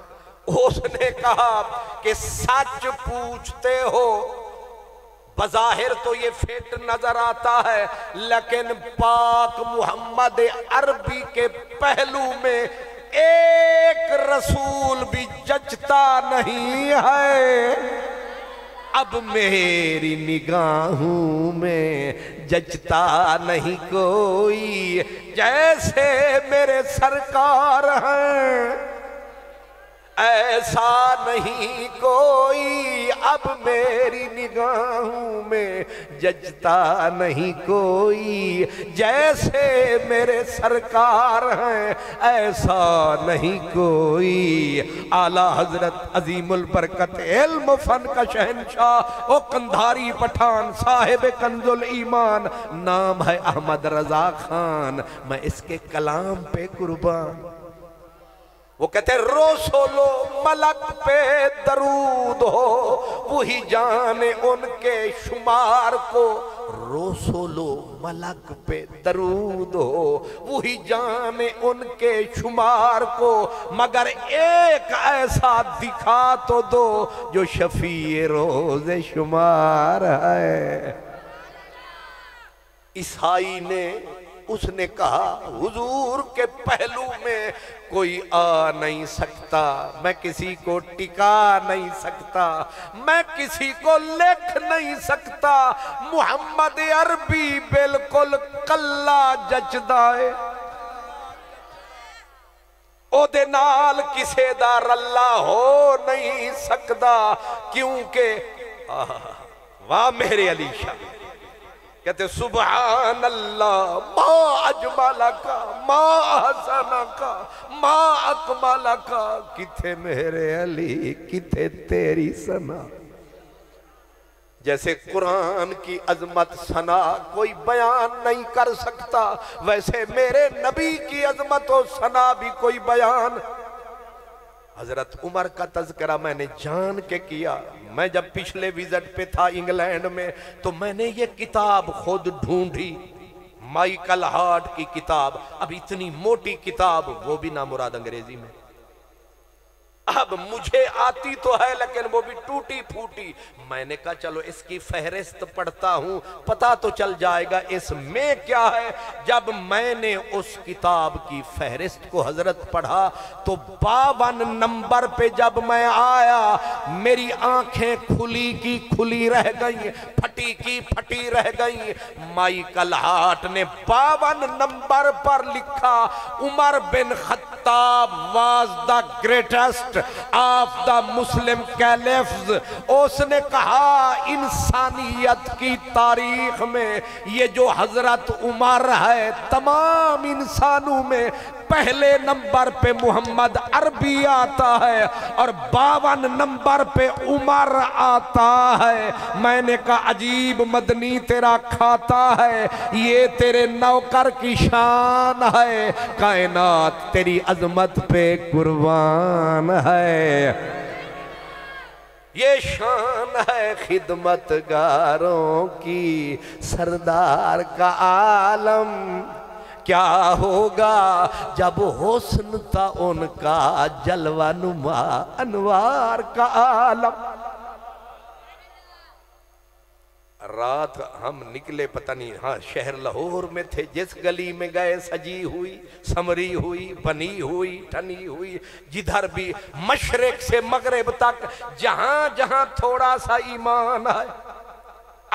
اس نے کہا کہ سچ پوچھتے ہو، بظاہر تو یہ فٹ نظر آتا ہے، لیکن پاک محمد عربی کے پہلو میں ایک رسول بھی جچتا نہیں ہے۔ اب میری نگاہوں میں جچتا نہیں کوئی، جیسے میرے سرکار ہیں ایسا نہیں کوئی، اب میری نگاہوں میں جچتا نہیں کوئی، جیسے میرے سرکار ہیں ایسا نہیں کوئی۔ اعلیٰ حضرت عظیم البرکت علم و فن کا شہنشاہ او قندھاری پٹھان صاحب کنز الایمان، نام ہے احمد رضا خان، میں اس کے کلام پہ قربان۔ وہ کہتے ہیں رسولو ملک پہ درود ہو، وہی جانے ان کے شمار کو، رسولو ملک پہ درود ہو، وہی جانے ان کے شمار کو، مگر ایک ایسا دکھا تو دو جو شفیع روز شمار ہے۔ عیسائی نے اس نے کہا حضور کے پہلو میں کوئی آ نہیں سکتا، میں کسی کو ٹکا نہیں سکتا، میں کسی کو لکھ نہیں سکتا، محمد عربی بالکل کلا جچدائے، او دے نال کسے دا رلا ہو نہیں سکتا، کیونکہ واہ میرے علی شاہ کہتے سبحان اللہ ما اجمالکا ما احسنکا ما اکمالکا، کتھے میرے علی کتھے تیری ثنا۔ جیسے قرآن کی عظمت ثنا کوئی بیان نہیں کر سکتا، ویسے میرے نبی کی عظمت و ثنا بھی کوئی بیان۔ حضرت عمر کا تذکرہ میں نے جان کے کیا، میں جب پچھلے وزٹ پہ تھا انگلینڈ میں تو میں نے یہ کتاب خود ڈھونڈی، مائیکل ہارٹ کی کتاب، اب اتنی موٹی کتاب، وہ بھی نامراد انگریزی میں، اب مجھے آتی تو ہے لیکن وہ بھی ٹوٹی پھوٹی، میں نے کہا چلو اس کی فہرست پڑھتا ہوں، پتہ تو چل جائے گا اس میں کیا ہے۔ جب میں نے اس کتاب کی فہرست کو حضرت پڑھا تو 52 نمبر پہ جب میں آیا میری آنکھیں کھلی کی کھلی رہ گئیں، پھٹی کی پھٹی رہ گئیں۔ مائیکل ہارٹ نے 52 نمبر پر لکھا عمر بن خطاب was the greatest of the Muslim caliphs۔ اس نے کہا انسانیت کی تاریخ میں یہ جو حضرت عمر ہے تمام انسانوں میں پہلے نمبر پہ محمد عربی آتا ہے اور 52 نمبر پہ عمر آتا ہے۔ میں نے کہا عجیب مدنی تیرا کھاتا ہے، یہ تیرے نوکر کی شان ہے، کائنات تیری عظمت پہ قربان ہے، یہ شان ہے خدمتگاروں کی سردار کا عالم۔ کیا ہوگا جب حسن تھا ان کا جلوہ نما انوار کا عالم۔ رات ہم نکلے پتہ نہیں، ہاں شہر لاہور میں تھے، جس گلی میں گئے سجی ہوئی سمری ہوئی بنی ہوئی ٹھنی ہوئی، جدھر بھی مشرق سے مغرب تک جہاں جہاں تھوڑا سا ایمان ہے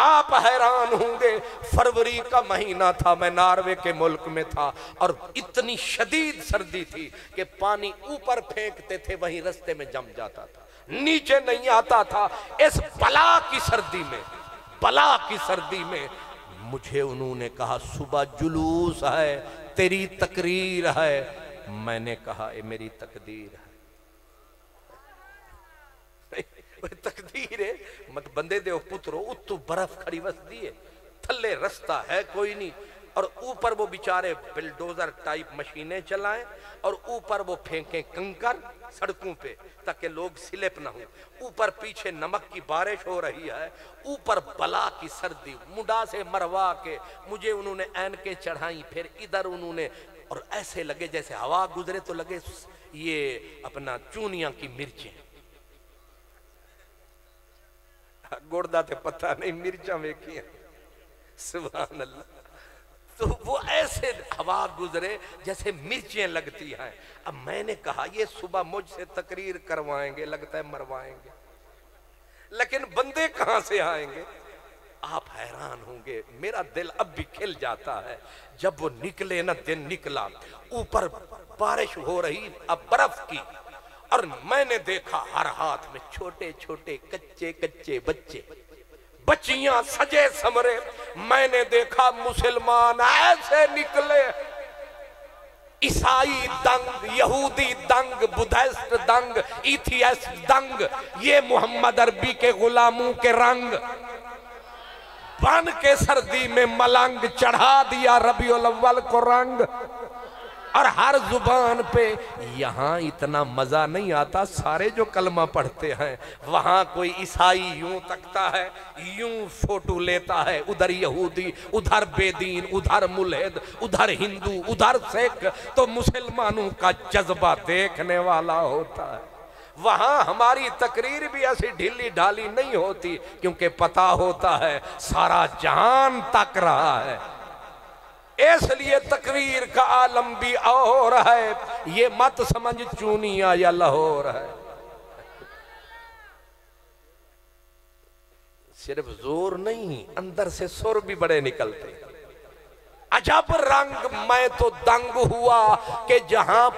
آپ حیران ہوں گے۔ فروری کا مہینہ تھا، میں ناروے کے ملک میں تھا اور اتنی شدید سردی تھی کہ پانی اوپر پھینکتے تھے وہیں رستے میں جم جاتا تھا، نیچے نہیں آتا تھا۔ اس بلا کی سردی میں مجھے انہوں نے کہا صبح جلوس ہے، تیری تقریر ہے، میں نے کہا اے میری تقدیر ہے، تقدیر ہے مت بندے دے پترو، اتو برف کھڑی وس دیئے، تھلے رستہ ہے کوئی نہیں، اور اوپر وہ بیچارے بلڈوزر ٹائپ مشینیں چلائیں اور اوپر وہ پھینکیں کنکر سڑکوں پہ تاکہ لوگ سلپ نہ ہوں، اوپر پیچھے نمک کی بارش ہو رہی ہے، اوپر بلا کی سردی، مڈا سے مروا کے مجھے انہوں نے اینکیں چڑھائیں، پھر ادھر انہوں نے، اور ایسے لگے جیسے ہوا گزرے تو لگے یہ اپنا چونیاں کی مرچیں، گوڑدہ تے پتہ نہیں مرچاں میں کیا، سبحان اللہ۔ تو وہ ایسے ہوا گزرے جیسے مرچیں لگتی ہیں۔ اب میں نے کہا یہ صبح مجھ سے تقریر کروائیں گے، لگتا ہے مروائیں گے، لیکن بندے کہاں سے آئیں گے؟ آپ حیران ہوں گے، میرا دل اب بھی کھل جاتا ہے جب وہ نکلے نا، دن نکلا، اوپر بارش ہو رہی اب برف کی، اور میں نے دیکھا ہر ہاتھ میں چھوٹے چھوٹے کچے کچے بچے، بچیاں سجے سمرے، میں نے دیکھا مسلمان ایسے نکلے، عیسائی دنگ، یہودی دنگ، بدھسٹ دنگ، ایتھیسٹ دنگ، یہ محمد عربی کے غلاموں کے رنگ بن کے سردی میں ملنگ چڑھا دیا ربیع الاول کو رنگ، اور ہر زبان پہ یہاں اتنا مزہ نہیں آتا، سارے جو کلمہ پڑھتے ہیں وہاں کوئی عیسائی یوں تکتا ہے، یوں فوٹو لیتا ہے، ادھر یہودی، ادھر بے دین، ادھر ملحد، ادھر ہندو، ادھر سکھ، تو مسلمانوں کا جذبہ دیکھنے والا ہوتا ہے۔ وہاں ہماری تقریر بھی ایسی ڈھیلی ڈھالی نہیں ہوتی کیونکہ پتہ ہوتا ہے سارا جہان تک رہا ہے۔ اس لیے تقریر کا عالم بھی اور ہے، یہ مت سمجھ چونیا یا لاہور ہے۔ صرف زور نہیں، اندر سے سر بھی بڑے نکلتے۔ عجب رنگ میں تو دنگ ہوا کہ جہاں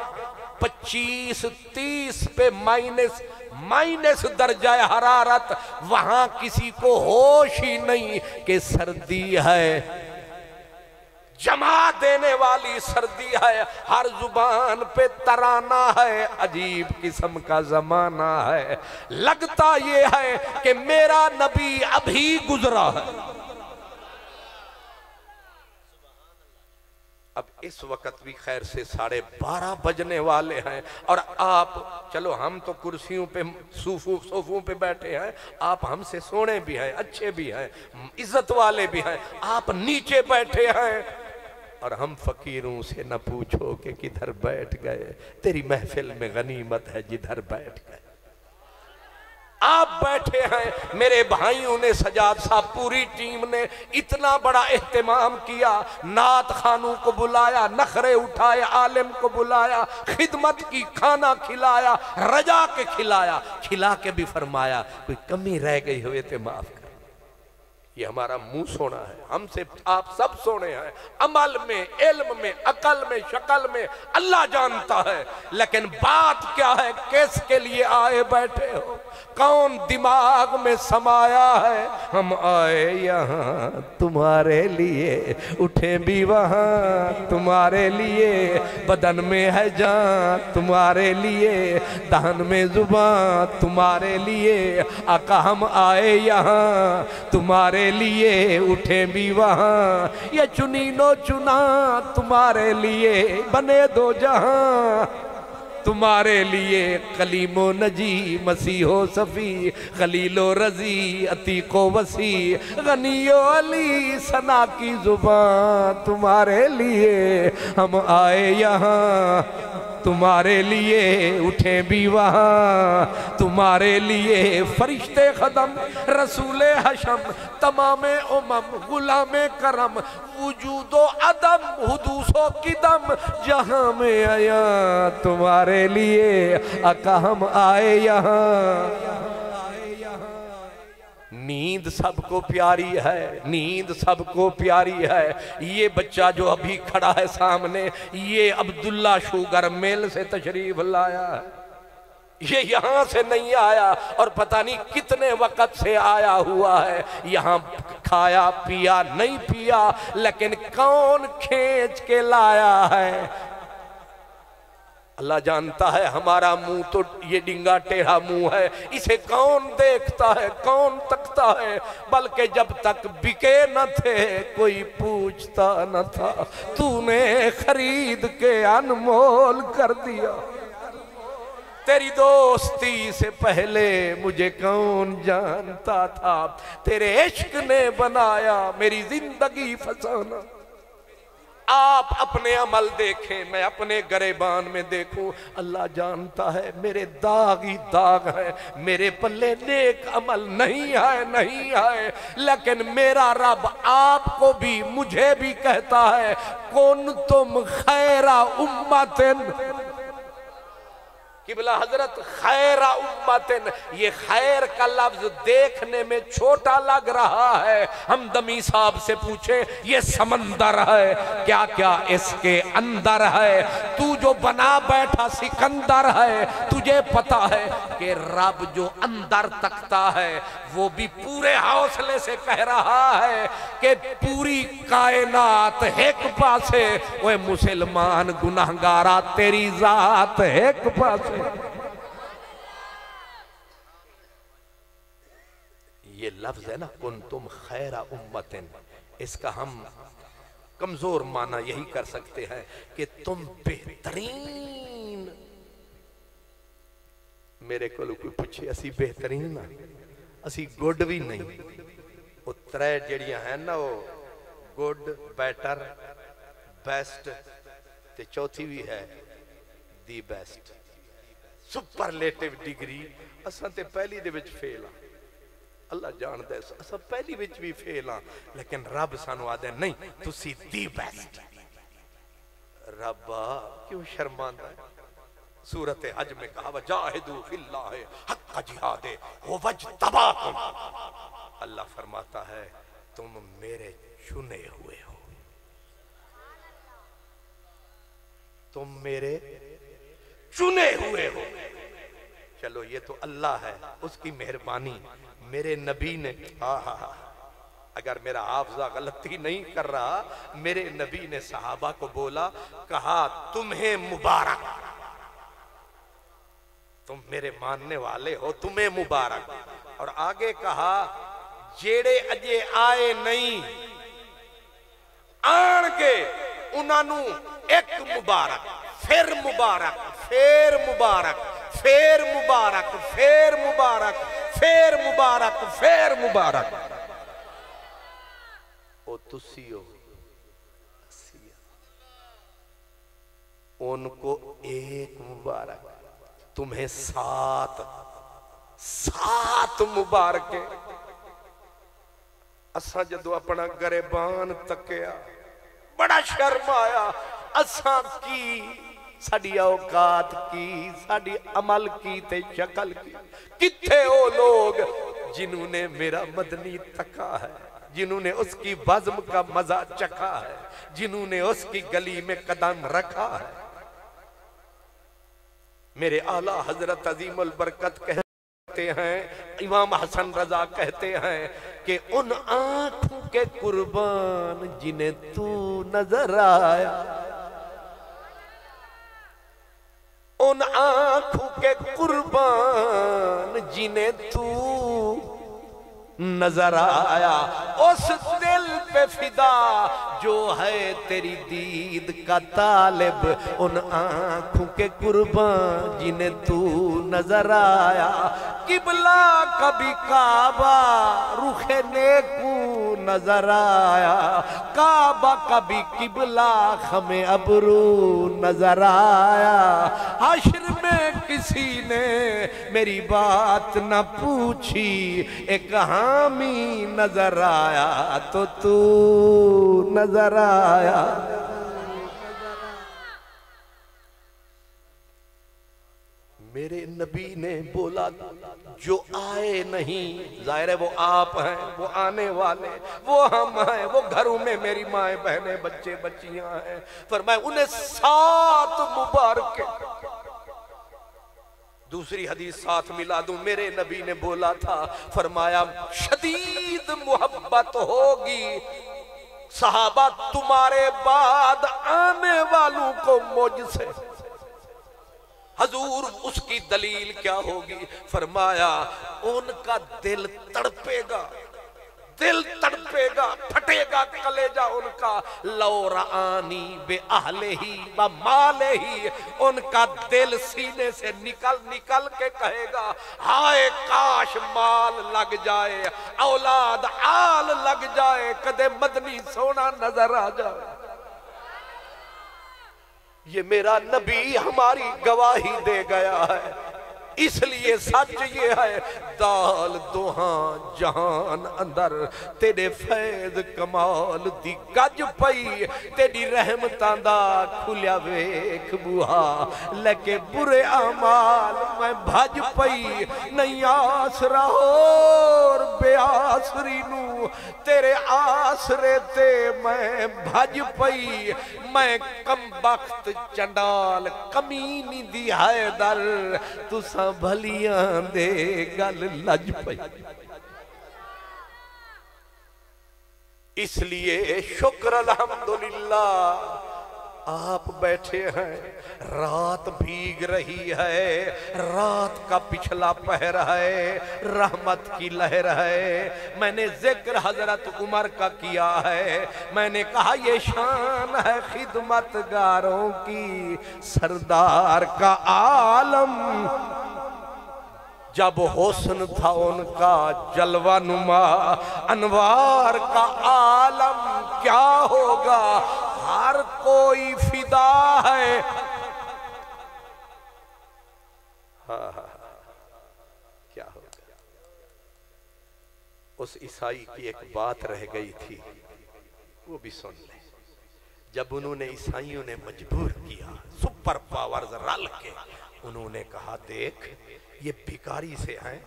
25-30 پہ مائنس درجہ حرارت، وہاں کسی کو ہوش ہی نہیں کہ سردی ہے، جما دینے والی سردی ہے، ہر زبان پہ ترانہ ہے، عجیب قسم کا زمانہ ہے۔ لگتا یہ ہے کہ میرا نبی ابھی گزرا ہے۔ اب اس وقت بھی خیر سے 12:30 بجنے والے ہیں، اور آپ چلو ہم تو کرسیوں پہ صوفوں پہ بیٹھے ہیں، آپ ہم سے سونے بھی ہیں، اچھے بھی ہیں، عزت والے بھی ہیں، آپ نیچے بیٹھے ہیں، اور ہم فقیروں سے نہ پوچھو کہ کدھر بیٹھ گئے، تیری محفل میں غنیمت ہے جدھر بیٹھ گئے۔ آپ بیٹھے ہیں، میرے بھائیوں نے، سجاد صاحب پوری ٹیم نے اتنا بڑا اہتمام کیا، نعت خانوں کو بلایا، نخرے اٹھائے، عالم کو بلایا، خدمت کی، کھانا کھلایا، رجا کے کھلایا، کھلا کے بھی فرمایا کوئی کمی رہ گئی ہوئے تے معاف کر۔ یہ ہمارا منہ سونا ہے، ہم سے آپ سب سونے ہیں، عمل میں، علم میں، عقل میں، شکل میں، اللہ جانتا ہے، لیکن بات کیا ہے، کس کے لیے آئے بیٹھے ہو، کون دماغ میں سمایا ہے؟ ہم آئے یہاں تمہارے لیے، اٹھیں بھی وہاں تمہارے لیے، بدن میں ہے جان تمہارے لیے، دہن میں زبان تمہارے لیے، آقا ہم آئے یہاں تمہارے لیے، اٹھیں بھی وہاں، یہ چنینو چنا تمہارے لیے، بنے دو جہاں تمہارے لیے، کلیم و نجی مسیح و صفی، خلیل و رضی عتیق و وسیع، غنی و علی ثنا کی زبان تمہارے لیے، ہم آئے یہاں تمہارے لیے، اٹھیں بھی وہاں تمہارے لیے، فرشتے خدم رسول حشم تمام امم غلام کرم، وجود و عدم حدوث و قدم، جہاں میں آیا تمہارے لیے، آقا ہم آئے یہاں۔ نیند سب کو پیاری ہے، نیند سب کو پیاری ہے۔ یہ بچہ جو ابھی کھڑا ہے سامنے، یہ عبداللہ شوگر میل سے تشریف لایا ہے، یہ یہاں سے نہیں آیا، اور پتہ نہیں کتنے وقت سے آیا ہوا ہے، یہاں کھایا پیا نہیں پیا، لیکن کون کھینچ کے لایا ہے؟ اللہ جانتا ہے، ہمارا منہ تو یہ ڈنگا ٹیڑھا منہ ہے، اسے کون دیکھتا ہے، کون تکتا ہے، بلکہ جب تک بکے نہ تھے کوئی پوچھتا نہ تھا، تو نے خرید کے انمول کر دیا، تیری دوستی سے پہلے مجھے کون جانتا تھا، تیرے عشق نے بنایا میری زندگی فسانہ۔ آپ اپنے عمل دیکھیں، میں اپنے گریبان میں دیکھوں، اللہ جانتا ہے میرے داغ ہی داغ ہے، میرے پلے نیک عمل نہیں ہے، لیکن میرا رب آپ کو بھی مجھے بھی کہتا ہے، کنتم خیر امتن، قبلہ حضرت خیر امتن، یہ خیر کا لفظ دیکھنے میں چھوٹا لگ رہا ہے، ہم دمی صاحب سے پوچھیں یہ سمندر ہے، کیا کیا اس کے اندر ہے، تو جو بنا بیٹھا سکندر ہے، تجھے پتا ہے کہ رب جو اندر تکتا ہے وہ بھی پورے حوصلے سے کہہ رہا ہے کہ پوری کائنات ایک پاسے، اوے مسلمان گناہگارہ تیری ذات ایک پاسے۔ یہ لفظ ہے نا کنتم خیر امتن، اس کا ہم کمزور معنی یہی کر سکتے ہیں کہ تم بہترین، میرے کو کوئی پوچھے اسی بہترین اسی گڈ بھی نہیں، وہ ترے جڑیاں ہیں نا، وہ گڈ، بیٹر، بیسٹ تے چوتھی بھی ہے دی بیسٹ، سپرلیٹیو ڈگری، اساں تے پہلی دے وچ فیل ہاں، اللہ جاندا ہے اساں پہلی وچ بھی فیل ہاں، لیکن رب سانو آدھے نہیں تسی دی بیسٹ، ربا کیوں شرماندہ ہے؟ سورت حج میں کہا وَجَاهِدُوا فِي اللَّهِ حَقَّ جِهَادِهِ وَوَجْتَبَاكُمْ، اللہ فرماتا ہے تم میرے چنے ہوئے ہو، تم میرے چنے ہوئے ہو۔ چلو یہ تو اللہ ہے، اس کی مہربانی۔ میرے نبی نے اگر میرا حافظہ غلطی نہیں کر رہا، میرے نبی نے صحابہ کو بولا، کہا تمہیں مبارک، تم میرے ماننے والے ہو، تمہیں مبارک۔ اور آگے کہا جیڑے اجے آئے نہیں آن گے انہوں ایک مبارک، پھر مبارک، پھر مبارک، پھر مبارک، پھر مبارک، پھر مبارک، پھر مبارک۔ او تسیو ان کو ایک مبارک، تمہیں سات مبارکیں۔ اساں جدو اپنا گریبان تکیا بڑا شرم آیا، اساں کی ساڑی اوقات کی، ساڑی عمل کی تے شکل کی، کتھے وہ لوگ جنہوں نے میرا مدنی تکا ہے، جنہوں نے اس کی بزم کا مزہ چکھا ہے، جنہوں نے اس کی گلی میں قدم رکھا ہے۔ میرے اعلیٰ حضرت عظیم البرکت کہتے ہیں، امام حسن رضا کہتے ہیں کہ ان آنکھوں کے قربان جنہیں تو نظر آیا، ان آنکھوں کے قربان جنہیں تو نظر آیا، اس دل پہ فدا جو ہے تیری دید کا طالب، ان آنکھوں کے قربان جنہیں تو نظر آیا۔ قبلہ کبھی کعبہ رخ نیکو نظر آیا، کعبہ کبھی قبلہ خم ابرو نظر آیا۔ حشر میں کسی نے میری بات نہ پوچھی، ایک حامی نظر آیا تو نظر آیا۔ میرے نبی نے بولا جو آئے نہیں، ظاہر ہے وہ آپ ہیں، وہ آنے والے، وہ ہم ہیں، وہ گھروں میں میری مائیں بہنیں بچے بچیاں ہیں، فرمایا انہیں 7 مبارکیں۔ دوسری حدیث ساتھ ملا دوں، میرے نبی نے بولا تھا، فرمایا شدید محبت ہوگی صحابہ تمہارے بعد آنے والوں کو مجھ سے۔ حضور اس کی دلیل کیا ہوگی؟ فرمایا ان کا دل تڑپے گا، دل تڑپے گا، پھٹے گا کلیجہ ان کا، لو رآنی بے اہلِ ہی و مال ہی، ان کا دل سینے سے نکل نکل کے کہے گا ہائے کاش مال لگ جائے، اولاد آل لگ جائے، کدے مدنی سونا نظر آ جائے۔ یہ میرا نبی ہماری گواہی دے گیا ہے، اس لیے سچ یہ ہے دال دوہاں جہان اندر تیرے فیض کمال دی گج پئی، تیری رحمتاں دا کھلیا ویکھ بوہا، لیکے برے اعمال میں بھج پئی، نہیں آسرا اور بے آسری نو تیرے آسرے تے میں بھج پئی، میں کم بخت چنڈال کمینی دی حیدر تساں بھلیاں دے گل لج پئی۔ اس لیے شکر الحمدللہ آپ بیٹھے ہیں، رات بھیگ رہی ہے، رات کا پچھلا پہر ہے، رحمت کی لہر ہے۔ میں نے ذکر حضرت عمر کا کیا ہے، میں نے کہا یہ شان ہے خدمتگاروں کی، سردار کا عالم جب حسن تھا ان کا جلوہ نما، انوار کا عالم کیا ہوگا، ہر کوئی فدا ہے۔ کیا ہوگا؟ اس عیسائی کی ایک بات رہ گئی تھی، وہ بھی سن لیں۔ جب انہوں نے عیسائیوں نے مجبور کیا سپر پاورز رل کے، انہوں نے کہا دیکھ یہ بھکاری سے ہیں،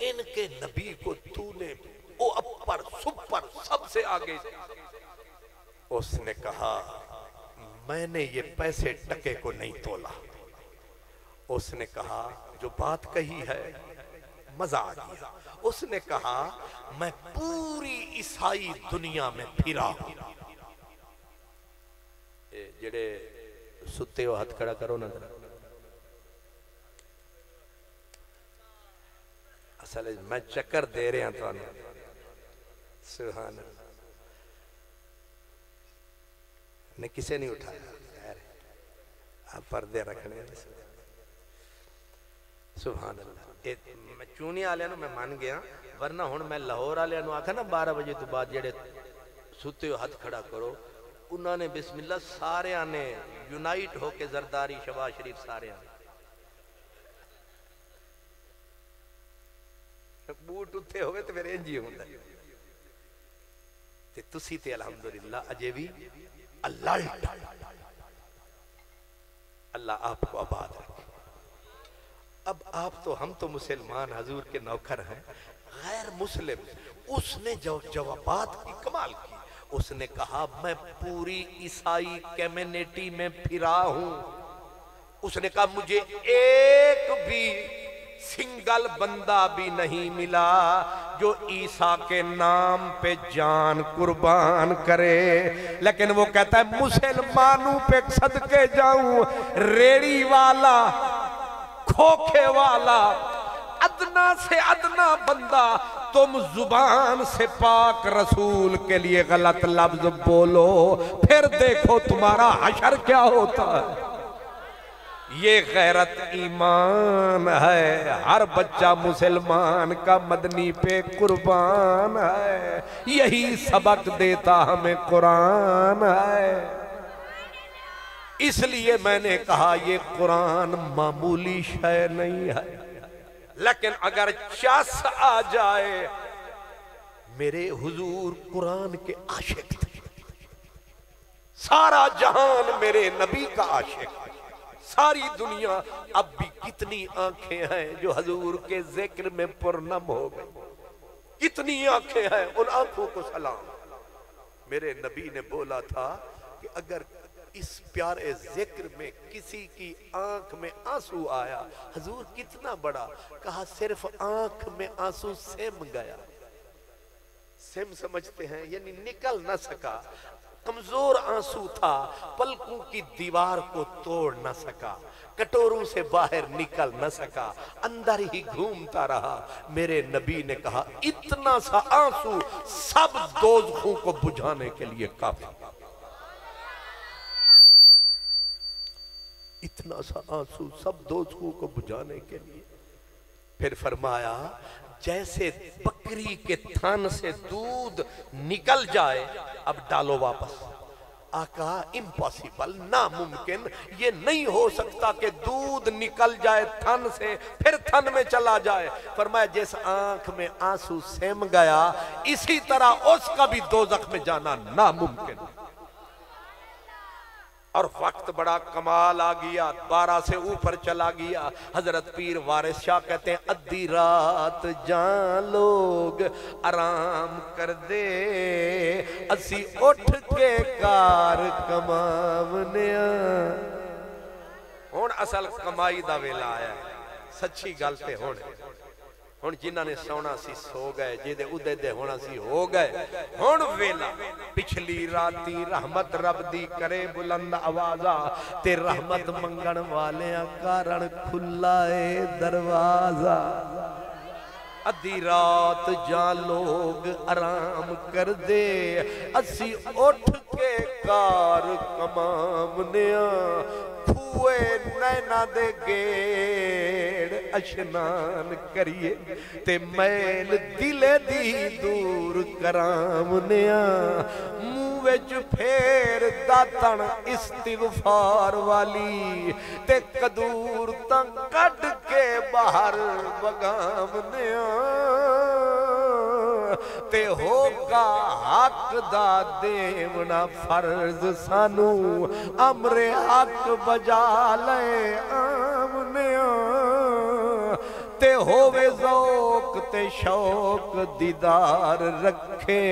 ان کے نبی کو تو نے او اپر سپر سب سے آگے، اس نے کہا میں نے یہ پیسے ٹکے کو نہیں تولا۔ اس نے کہا جو بات کہی ہے مزہ آ گیا۔ اس نے کہا میں پوری عیسائی دنیا میں پھرا ہوں۔ جڑے ستے ہو ہاتھ کھڑا کرو نا ذرا۔ اصل میں چکر دے رہے ہیں تو سبحان اللہ نے کسے نہیں اٹھایا، خیر آپ پردے رکھنے سبحان اللہ۔ میں چونی آلے نو میں مان گیا، ورنہ ہون میں لاہور آلے نو آکھا نا 12 بجے تو بعد جڑے ستے ہو ہاتھ کھڑا کرو، انہوں نے بسم اللہ سارے آنے یونائٹ ہو کے زرداری شباز شریف سارے آنے بوٹ اتھے ہوئے تو میرے انجی ہوندہ تے تسی تے الحمدللہ اجے بھی الرٹ۔ اللہ آپ کو آباد رکھے۔ اب آپ تو ہم تو مسلمان حضور کے نوکر ہیں، غیر مسلم اس نے جو جوابات کی کمال کی، اس نے کہا میں پوری عیسائی کمیونٹی میں پھرا ہوں۔ اس نے کہا مجھے ایک بھی سنگل بندہ بھی نہیں ملا جو عیسیٰ کے نام پہ جان قربان کرے، لیکن وہ کہتا ہے مسلمانوں پہ صدقے جاؤں، ریڑی والا، کھوکھے والا، ادنا سے ادنا بندہ، تم زبان سے پاک رسول کے لیے غلط لفظ بولو، پھر دیکھو تمہارا حشر کیا ہوتا ہے۔ یہ غیرت ایمان ہے، ہر بچہ مسلمان کا مدنی پہ قربان ہے، یہی سبق دیتا ہمیں قرآن ہے۔ اس لیے میں نے کہا یہ قرآن معمولی شے نہیں ہے، لیکن اگر چس آ جائے، میرے حضور قرآن کے عاشق تھے، سارا جہان میرے نبی کا عاشق، ساری دنیا اب بھی کتنی آنکھیں ہیں جو حضور کے ذکر میں پرنم ہو گئی، کتنی آنکھیں ہیں، ان آنکھوں کو سلام۔ میرے نبی نے بولا تھا کہ اگر اس پیارے ذکر میں کسی کی آنکھ میں آنسو آیا، حضور کتنا بڑا، کہا صرف آنکھ میں آنسو سم گیا۔ سم سمجھتے ہیں یعنی نکل نہ سکا، کمزور آنسو تھا، پلکوں کی دیوار کو توڑ نہ سکا، کٹوروں سے باہر نکل نہ سکا، اندر ہی گھومتا رہا۔ میرے نبی نے کہا اتنا سا آنسو سب دوزخوں کو بجھانے کے لیے کافی، اتنا سا آنسو سب دوزخوں کو بجھانے کے لیے۔ پھر فرمایا جیسے بکری کے تھن سے دودھ نکل جائے، اب ڈالو واپس۔ آقا امپاسیبل، ناممکن، یہ نہیں ہو سکتا کہ دودھ نکل جائے تھن سے پھر تھن میں چلا جائے۔ فرمایا جس آنکھ میں آنسو سم گیا، اسی طرح اس کا بھی دوزخ میں جانا ناممکن۔ اور وقت بڑا کمال آ گیا، 12 سے اوپر چلا گیا۔ حضرت پیر وارث شاہ کہتے ہیں ادھی رات جان لوگ آرام کر دے، اسی اٹھ کے کار کماونیا۔ ہون اصل کمائی دا ویلا آیا ہے، سچی گلتے ہونے ہون جنہاں نے سونا سی سو گئے، جیدے ادھے دے ہونا سی ہو گئے۔ ہون ویلا پچھلی راتی رحمت رب دی کرے بلند آوازہ، تے رحمت منگن والیاں کارن کھلائے دروازہ۔ ادھی رات جان لوگ آرام کر دے، اسی اٹھ کے کار کمامنیا۔ کھوئے نینا دے گیڑ اشنان کریے، تے میل دلے دی دور کرامنیا۔ موویج پھیر داتن استغفار والی، تے قدور تن کٹ کے باہر بگامنیا۔ تے ہوگا حق دا دیونا فرض سانو امر حق بجا لے آمنیا تے ہووے ذوق تے شوق دیدار رکھے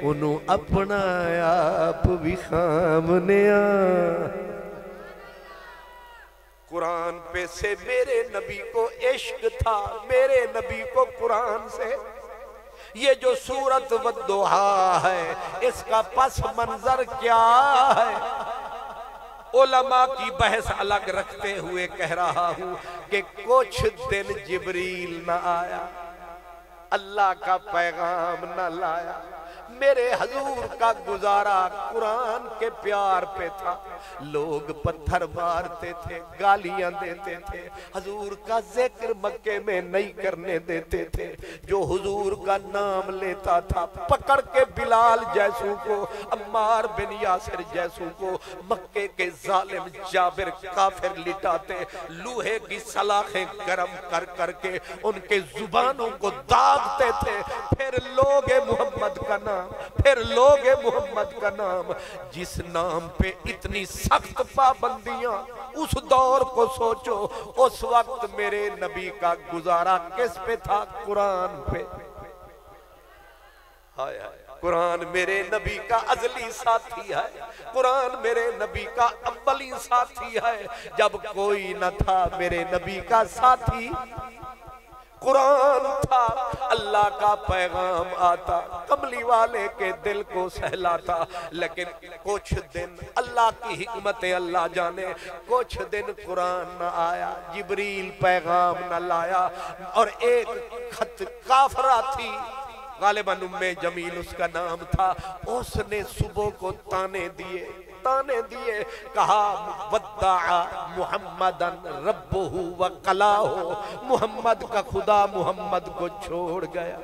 انہوں اپنا آپ بھی خامنیا قرآن پہ سے میرے نبی کو عشق تھا میرے نبی کو قرآن سے یہ جو سورت والضحیٰ ہے اس کا پس منظر کیا ہے علماء کی بحث الگ رکھتے ہوئے کہہ رہا ہوں کہ کچھ دن جبریل نہ آیا اللہ کا پیغام نہ لایا میرے حضور کا گزارا قرآن کے پیار پہ تھا لوگ پتھر مارتے تھے گالیاں دیتے تھے حضور کا ذکر مکے میں نہیں کرنے دیتے تھے جو حضور کا نام لیتا تھا پکڑ کے بلال جیسوں کو عمار بن یاسر جیسوں کو مکے کے ظالم جابر کافر لٹاتے لوہے کی سلاخیں گرم کر کر کے ان کے زبانوں کو داغتے تھے پھر لوگ محمد کا نام پھر لوگ محمد کا نام جس نام پہ اتنی سخت پابندیاں اس دور کو سوچو اس وقت میرے نبی کا گزارا کس پہ تھا قرآن پہ قرآن میرے نبی کا ازلی ساتھی ہے قرآن میرے نبی کا اولی ساتھی ہے جب کوئی نہ تھا میرے نبی کا ساتھی قرآن تھا اللہ کا پیغام آتا کملی والے کے دل کو سہلاتا لیکن کچھ دن اللہ کی حکمت اللہ جانے کچھ دن قرآن نہ آیا جبریل پیغام نہ لایا اور ایک خط کافرہ تھی غالباً ام جمیل اس کا نام تھا اس نے صبح کو تانے دیے کہا ودع محمدن ربہ وقلاہ محمد کا خدا محمد کو چھوڑ گیا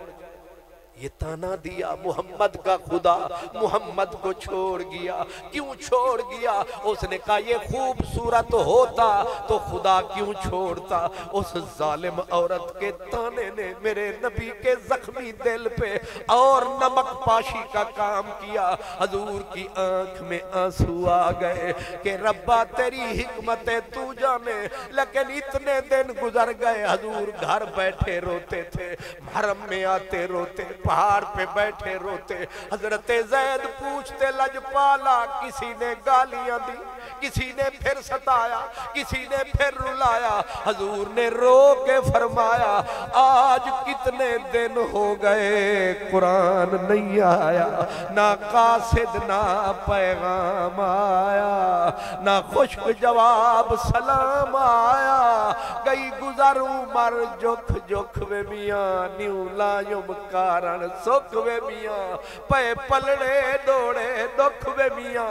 یہ تانا دیا محمد کا خدا محمد کو چھوڑ گیا کیوں چھوڑ گیا اس نے کہا یہ خوبصورت ہوتا تو خدا کیوں چھوڑتا اس ظالم عورت کے تانے نے میرے نبی کے زخمی دل پہ اور نمک پاشی کا کام کیا حضور کی آنکھ میں آنسو آ گئے کہ ربا تیری حکمت تو جانے لیکن اتنے دن گزر گئے حضور گھر بیٹھے روتے تھے حرم میں آتے روتے پہاڑ پہ بیٹھے روتے حضرت زید پوچھتے لجپالا کسی نے گالیاں دی کسی نے پھر ستایا کسی نے پھر رلایا حضور نے رو کے فرمایا آج کتنے دن ہو گئے قرآن نہیں آیا نہ قاصد نہ پیغام آیا نہ خشک جواب سلام آیا گئی گزر عمر جکھ جکھ وے میاں نیو لائم کارن سکھ وے میاں پے پلڑے دوڑے دکھ وے میاں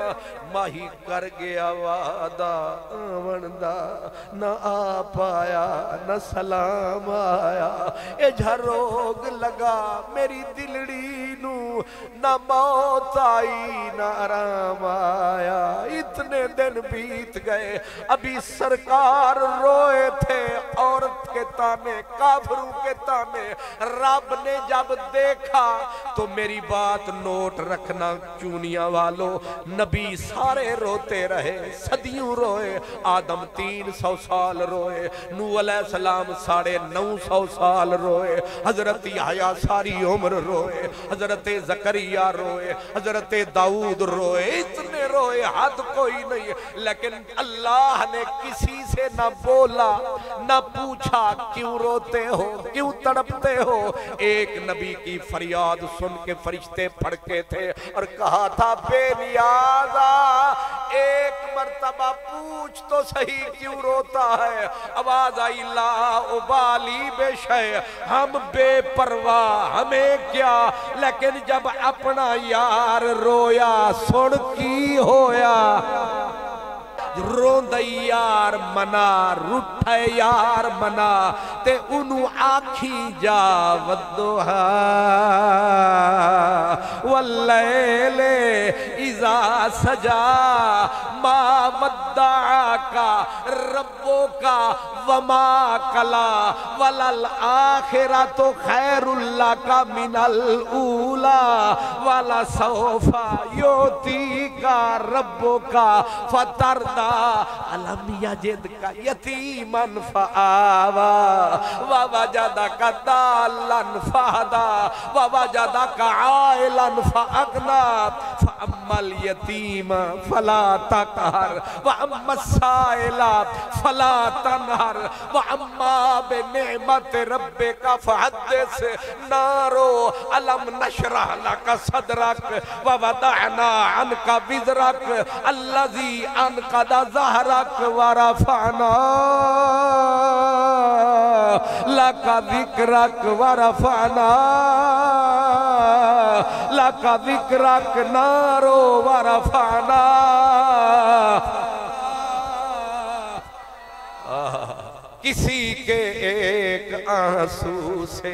ماہی کر گیا وعدہ آوندہ نہ آ پایا نہ سلام آیا اے جھروگ لگا میری دلڑی نو نہ موت آئی نہ آرام آیا اتنے دن بیت گئے ابھی سرکار روئے تھے عورت کے تانے کافروں کے تانے رب نے جب دیکھا تو میری بات نوٹ رکھنا چونیاں والو نبی سارے روتے رہے صدیوں روئے آدم 300 سال روئے نوح علیہ السلام 950 سال روئے حضرت یحییٰ ساری عمر روئے حضرت زکریا روئے حضرت داؤد روئے اتنے روئے حد کوئی نہیں لیکن اللہ نے کسی سے نہ بولا نہ پوچھا کیوں روتے ہو کیوں تڑپتے ہو ایک نبی کی فریاد سن کے فرشتے پھڑکے تھے اور کہا تھا بے نیازا ایک مرتبہ پوچھ تو صحیح کیوں روتا ہے آواز آئی لا ابالی بے شے ہم بے پرواہ ہمیں کیا لیکن جب اپنا یار رویا سن کی ہویا روندئی یار منا رٹھے یار منا تے انہوں آکھی جا والدوہا واللیلے اذا سجا ما ودعک ربک وما قلا وللآخرۃ خیر لک من الاولی ولسوف یعطیک ربک فترضی الم یجدک یتیما فآوی ووجدک ضالا فہدی ووجدک عائلا فأغنی فأما اليتیم فلا تقہر وأما السائل فلا تنہر وأما بنعمت ربک فحدث نارو الم نشرح لک صدرک ووضعنا عنک وزرک الذی انقض ظہرک ورفعنا لک ذکرک ورفعنا لک ذکرک نارو ورفعنا کسی کے ایک آنسو سے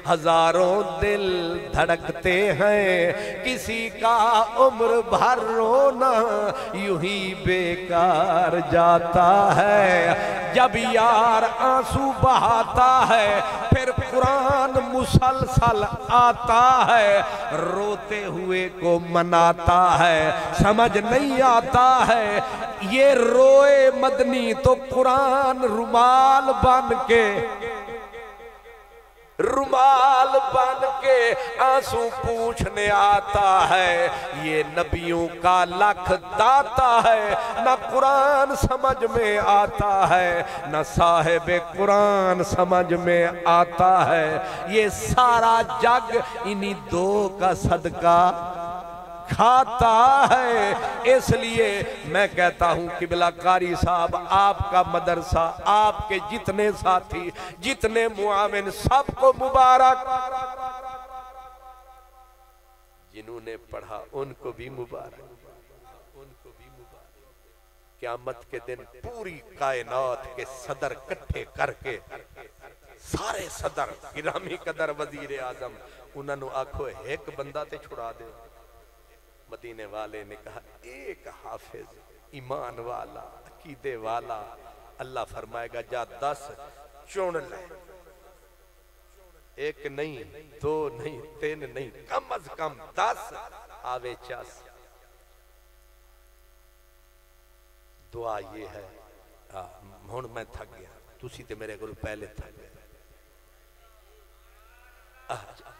ہزاروں دل دھڑکتے ہیں کسی کا عمر بھر رونا یوں ہی بیکار جاتا ہے جب یار آنسو بہاتا ہے پھر قرآن مسلسل آتا ہے روتے ہوئے کو مناتا ہے سمجھ نہیں آتا ہے یہ روئے مدنی تو قرآن رومال بن کے آنسو پوچھنے آتا ہے یہ نبیوں کا لکھ داتا ہے نہ قرآن سمجھ میں آتا ہے نہ صاحب قرآن سمجھ میں آتا ہے یہ سارا جگ انہی دو کا صدقہ کھاتا ہے اس لیے میں کہتا ہوں قبلہ قاری صاحب آپ کا مدرسہ آپ کے جتنے ساتھی جتنے معاون سب کو مبارک جنہوں نے پڑھا ان کو بھی مبارک قیامت کے دن پوری کائنات کے صدر کٹھے کر کے سارے صدر گرامی قدر وزیر اعظم انہوں نے آکھو ایک بندہ تے چھڑا دے مدینے والے نے کہا ایک حافظ ایمان والا عقیدے والا اللہ فرمائے گا جا 10 چون لے ایک نہیں 2 نہیں 3 نہیں کم از کم 10 آوے 50 دعا یہ ہے ہون میں تھک گیا تُسی تے میرے گروہ پہلے تھک گیا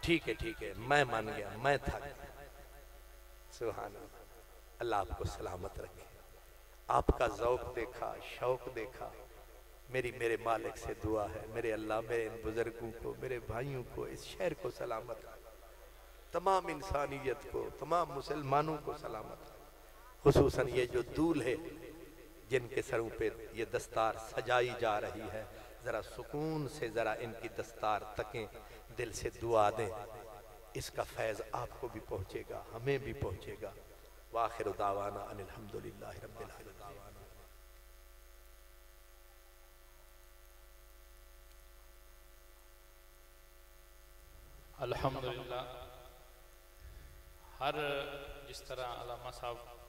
ٹھیک ہے میں مان گیا میں تھک گیا سبحان اللہ آپ کو سلامت رکھے آپ کا ذوق دیکھا شوق دیکھا میرے مالک سے دعا ہے میرے اللہ میرے ان بزرگوں کو میرے بھائیوں کو اس شہر کو سلامت رکھے تمام انسانیت کو تمام مسلمانوں کو سلامت رکھے خصوصاً یہ جو دول ہے جن کے سروں پہ یہ دستار سجائی جا رہی ہے ذرا سکون سے ذرا ان کی دستار تکیں دل سے دعا دیں اس کا فیض آپ کو بھی پہنچے گا ہمیں بھی پہنچے گا وآخر دعوانا ان الحمدللہ رب العالمین الحمدللہ ہر جس طرح علامہ صاحب